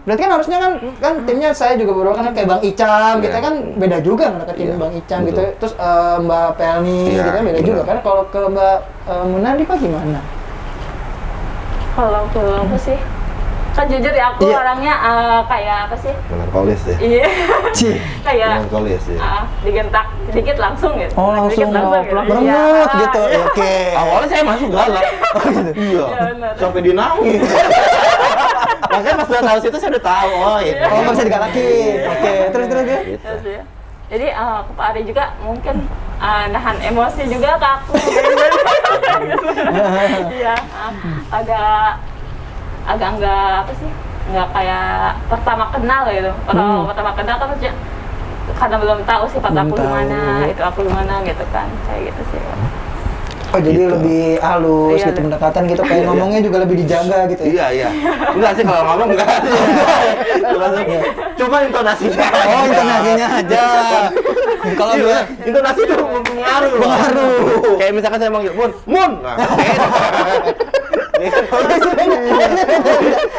Berarti kan harusnya kan timnya saya juga beberapa kan kayak Bang Icam gitu Iya. kan beda juga ngedeketin Iya, Bang Icam betul. gitu. Terus Mbak Pelni Iya, gitu kan beda benar. juga kan. Kalau ke Mbak Munadipa gimana? Kalau aku sih kan jujur ya aku Iya. orangnya kayak apa sih? Melankolis ya. Iya. Cih. Kayak Melankolis ya. digentak sedikit langsung gitu. Oh, Dikit langsung gitu. beremut Iya. gitu. Oke. Awalnya saya masuk galak. Iya. Iya, benar. Sampai dia nangis. Makanya pas udah tahu situ saya udah tahu. Oh, itu. Oh, nggak bisa digalakin. Oke, terus ya. Gitu. Terus ya. Jadi ke Pak Ari juga mungkin nahan emosi juga ke aku. Iya, agak enggak apa sih? Enggak kayak pertama kenal gitu. Kalau pertama kenal kan maksudnya karena belum tahu sifat Belum aku tahu. gimana, itu aku gimana gitu kan, kayak gitu sih. Oh jadi Gitu. lebih halus Iya, gitu pendekatan gitu, kayak ngomongnya juga lebih dijaga gitu ya? Iya, iya. Enggak sih kalau ngomong enggak. Cuma intonasinya. Oh intonasinya aja. Kalau Iya, dia intonasi itu pengaruh. Pengaruh. Kayak misalkan saya manggil Mun, Mun. Nah, beda.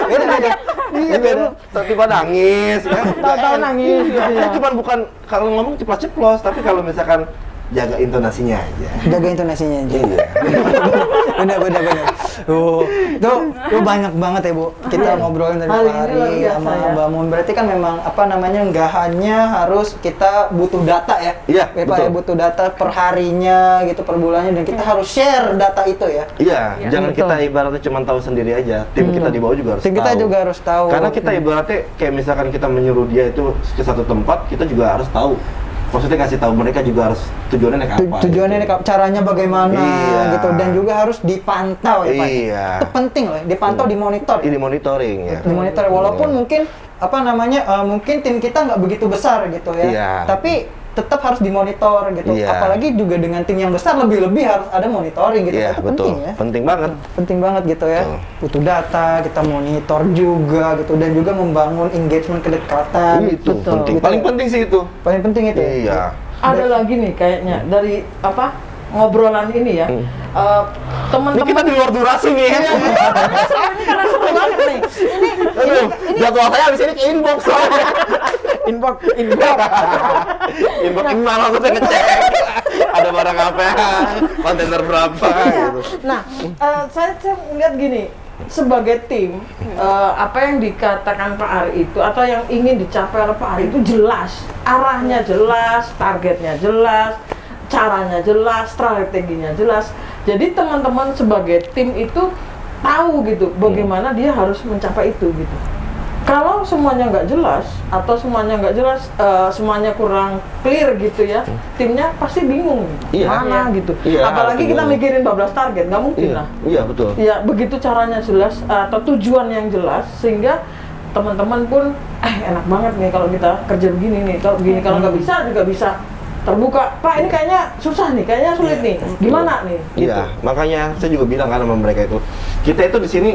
beda. Iya, beda. Tiba nangis, kan? Tahu-tahu nangis gitu ya. Cuman bukan kalau ngomong ceplos-ceplos, tapi kalau misalkan jaga intonasinya aja. Jaga intonasinya aja. Iya. Bener. Tuh banyak banget ya Bu. Kita ngobrolin dari Hari Pak ini luar Ari biasa sama ya. Mbak Mun. Berarti kan memang apa namanya nggak hanya harus kita butuh data ya. Iya, Ya, Pak, betul. ya, butuh data per harinya gitu, per bulannya, dan kita harus share data itu ya. Iya, Iya, jangan betul. kita ibaratnya cuma tahu sendiri aja. Tim kita di bawah juga harus Tim kita tahu. juga harus tahu. Karena kita ibaratnya kayak misalkan kita menyuruh dia itu ke satu tempat, kita juga harus tahu. Maksudnya ngasih tahu mereka juga harus tujuannya naik apa. Tujuannya gitu. nih caranya bagaimana Iya. gitu, dan juga harus dipantau ya Pak. Iya. Itu penting loh, dipantau, dimonitor. Ini monitoring ya. Dimonitor walaupun mungkin apa namanya mungkin tim kita nggak begitu besar gitu ya. Iya. Tapi tetap harus dimonitor gitu. Iya. Apalagi juga dengan tim yang besar lebih harus ada monitoring gitu. Iya, Itu betul. penting ya. Penting banget. Penting banget gitu ya. Betul. Butuh data, kita monitor juga gitu, dan juga membangun engagement kedekatan. Itu Betul. penting. Gitu Paling ya. penting sih itu. Paling penting itu ya. Iya. Ada lagi nih kayaknya dari apa ngobrolan ini ya. Ini Teman-teman kita di luar durasi nih. ini karena seru banget nih. Aduh, jadwal saya habis ini ke inbox soalnya. Inbox. Inbox email langsung saya ngecek. Ada barang apa, kontainer berapa gitu. Nah, saya melihat gini, sebagai tim, apa yang dikatakan Pak Ari itu atau yang ingin dicapai oleh Pak Ari itu jelas, arahnya jelas, targetnya jelas, caranya jelas, strateginya jelas. Jadi teman-teman sebagai tim itu tahu gitu bagaimana dia harus mencapai itu gitu. Kalau semuanya nggak jelas atau semuanya nggak jelas, semuanya kurang clear gitu ya, timnya pasti bingung Iya. mana gitu. Iya, Apalagi kita bingung. mikirin 12 target, nggak mungkin Iya, lah. iya betul. Ya begitu caranya jelas atau tujuan yang jelas sehingga teman-teman pun enak banget nih kalau kita kerja begini nih, kalau begini, kalau nggak bisa juga bisa terbuka. Pak ini kayaknya susah nih, kayaknya sulit nih, gimana nih? Gitu. Iya, makanya saya juga bilang kan sama mereka itu, kita itu di sini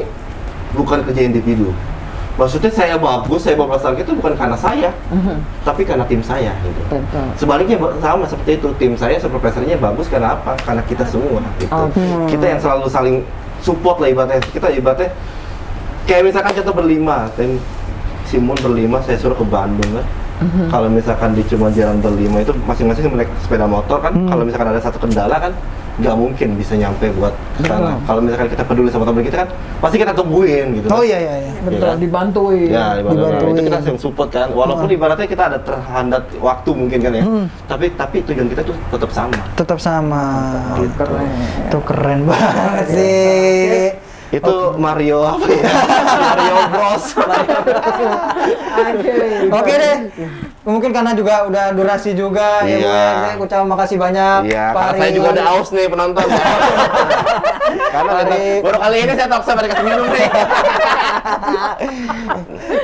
bukan kerja individu. Maksudnya saya bagus, saya bawa target itu bukan karena saya, tapi karena tim saya gitu. Betul. Sebaliknya sama seperti itu, tim saya supervisornya bagus karena apa? Karena kita semua gitu. Kita yang selalu saling support lah ibaratnya. Kita ibaratnya kayak misalkan kita berlima, tim Simon berlima, saya suruh ke Bandung kan. Kalau misalkan di cuma jalan berlima itu masing-masing naik sepeda motor kan. Kalau misalkan ada satu kendala kan nggak mungkin bisa nyampe buat sana. Kalau misalkan kita peduli sama teman kita kan pasti kita tungguin gitu. Oh iya. Betul, Iya kan? dibantuin. Ya, Dibantuin. itu kita sering support kan. Walaupun ibaratnya kita ada terhambat waktu mungkin kan ya. Tapi tujuan kita tuh tetap sama. Tetap sama. Gitu. Keren. Itu keren banget sih. Itu Mario apa ya? Mario Bros. Oke deh. Mungkin karena juga udah durasi juga ya Bu. Iya. Saya ucapkan makasih banyak. Iya, Pak karena Ari. saya juga ada aus nih penonton. Karena Ari. baru kali ini saya talk sama dikasih minum nih.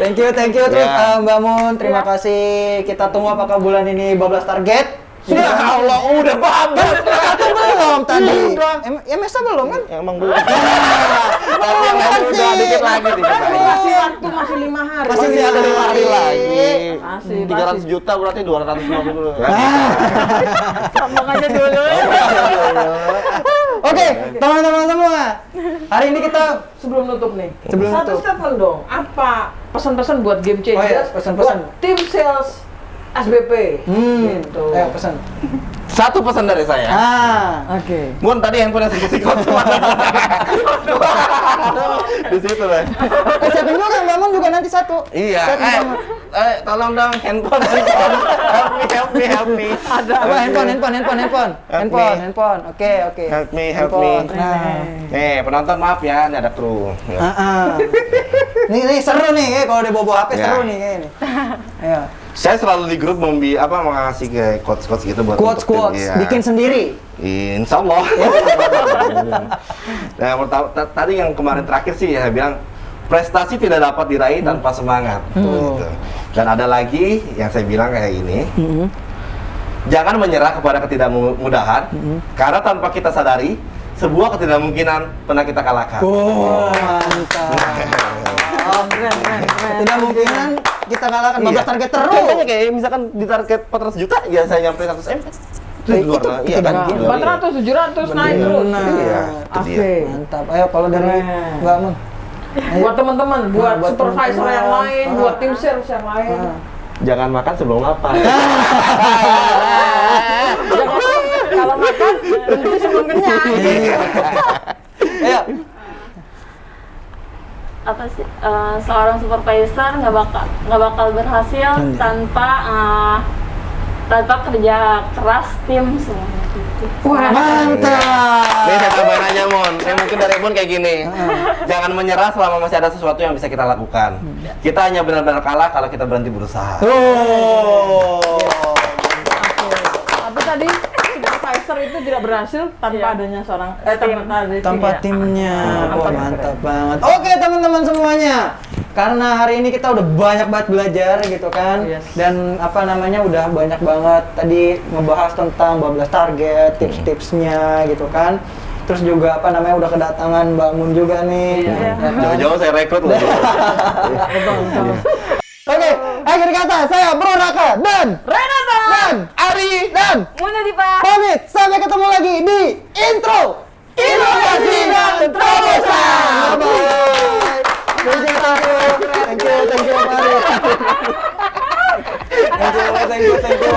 Thank you terus Ya. Mbak Mun. Terima kasih. Kita tunggu apakah bulan ini 12 target. Ya Allah, udah bablas. Atau belum tadi? Udah. Ya masa belum kan? Emang belum. Tapi yang lain udah dikit lagi. Masih waktu masih 5 hari. Masih ada 5 hari lagi. Masih, 300 juta berarti 250. Sambung aja dulu. Oke, teman-teman semua. Hari ini kita Sebelum nutup nih, Sebelum satu nutup. statement dong. Apa pesan-pesan buat game changers? Oh iya, pesan-pesan. Buat tim sales SBP. Gitu. ayo pesan. Satu pesan dari saya. Oke. Mun tadi handphone yang sikut-sikut kemana? Di situ lah. Siapin juga Mbak Mun juga nanti satu. Iya. Siapin sama. Tolong dong handphone. Help me. Ada apa? Handphone. Oke. Help me. Handphone. Nah. Nih, penonton maaf ya, ini ada kru. Nih seru nih, kalau dia bawa HP Ya. seru nih kayaknya. Ayo. Saya selalu di grup mengasih ke quotes-quotes gitu buat untuk tim. Quotes, Iya. bikin sendiri. Insya Allah. Nah, pertama, tadi yang kemarin terakhir sih ya, saya bilang prestasi tidak dapat diraih tanpa semangat. Gitu. Dan ada lagi yang saya bilang kayak ini, jangan menyerah kepada ketidakmudahan, karena tanpa kita sadari, sebuah ketidakmungkinan pernah kita kalahkan. Oh, mantap. Keren. Tidak mungkinan kita kalahkan 12 target terus. Contohnya kayak misalkan di target 400 juta, ya saya nyampe 100 M. Iya kan? itu 400, 700 naik terus. Iya, itu dia. Oke. Mantap. Ayo kalau dari Keren. Mbak Mun. Buat teman-teman, buat buat supervisor teman-teman. yang lain, buat tim sales yang lain. Jangan makan sebelum lapar. Jangan kalau makan berhenti sebelum kenyang. Ayo. Apa sih seorang supervisor nggak bakal berhasil tanpa kerja keras tim semuanya gitu. Wah, Mantap. Nih saya tambahin aja Mon, mungkin dari Mon kayak gini. Jangan menyerah selama masih ada sesuatu yang bisa kita lakukan. Kita hanya benar-benar kalah kalau kita berhenti berusaha. Oh. Tapi tadi supervisor itu tidak berhasil tanpa adanya seorang Tanpa ya. timnya. Wah, Keren. mantap banget. Oke, teman-teman semuanya. Karena hari ini kita udah banyak banget belajar gitu kan. Yes. Dan apa namanya udah banyak banget tadi ngebahas tentang 12 target, tips-tipsnya gitu kan. Terus juga apa namanya udah kedatangan Mbak Mun juga nih. Iya. Ya kan? Jauh-jauh saya rekrut loh. Oke, akhir kata saya Bro Raka dan Renata dan Ari dan Muna di Pak. pamit. Sampai ketemu lagi di intro inovasi dan terobosan. Bye. Thank you, Pak Ari. Thank you.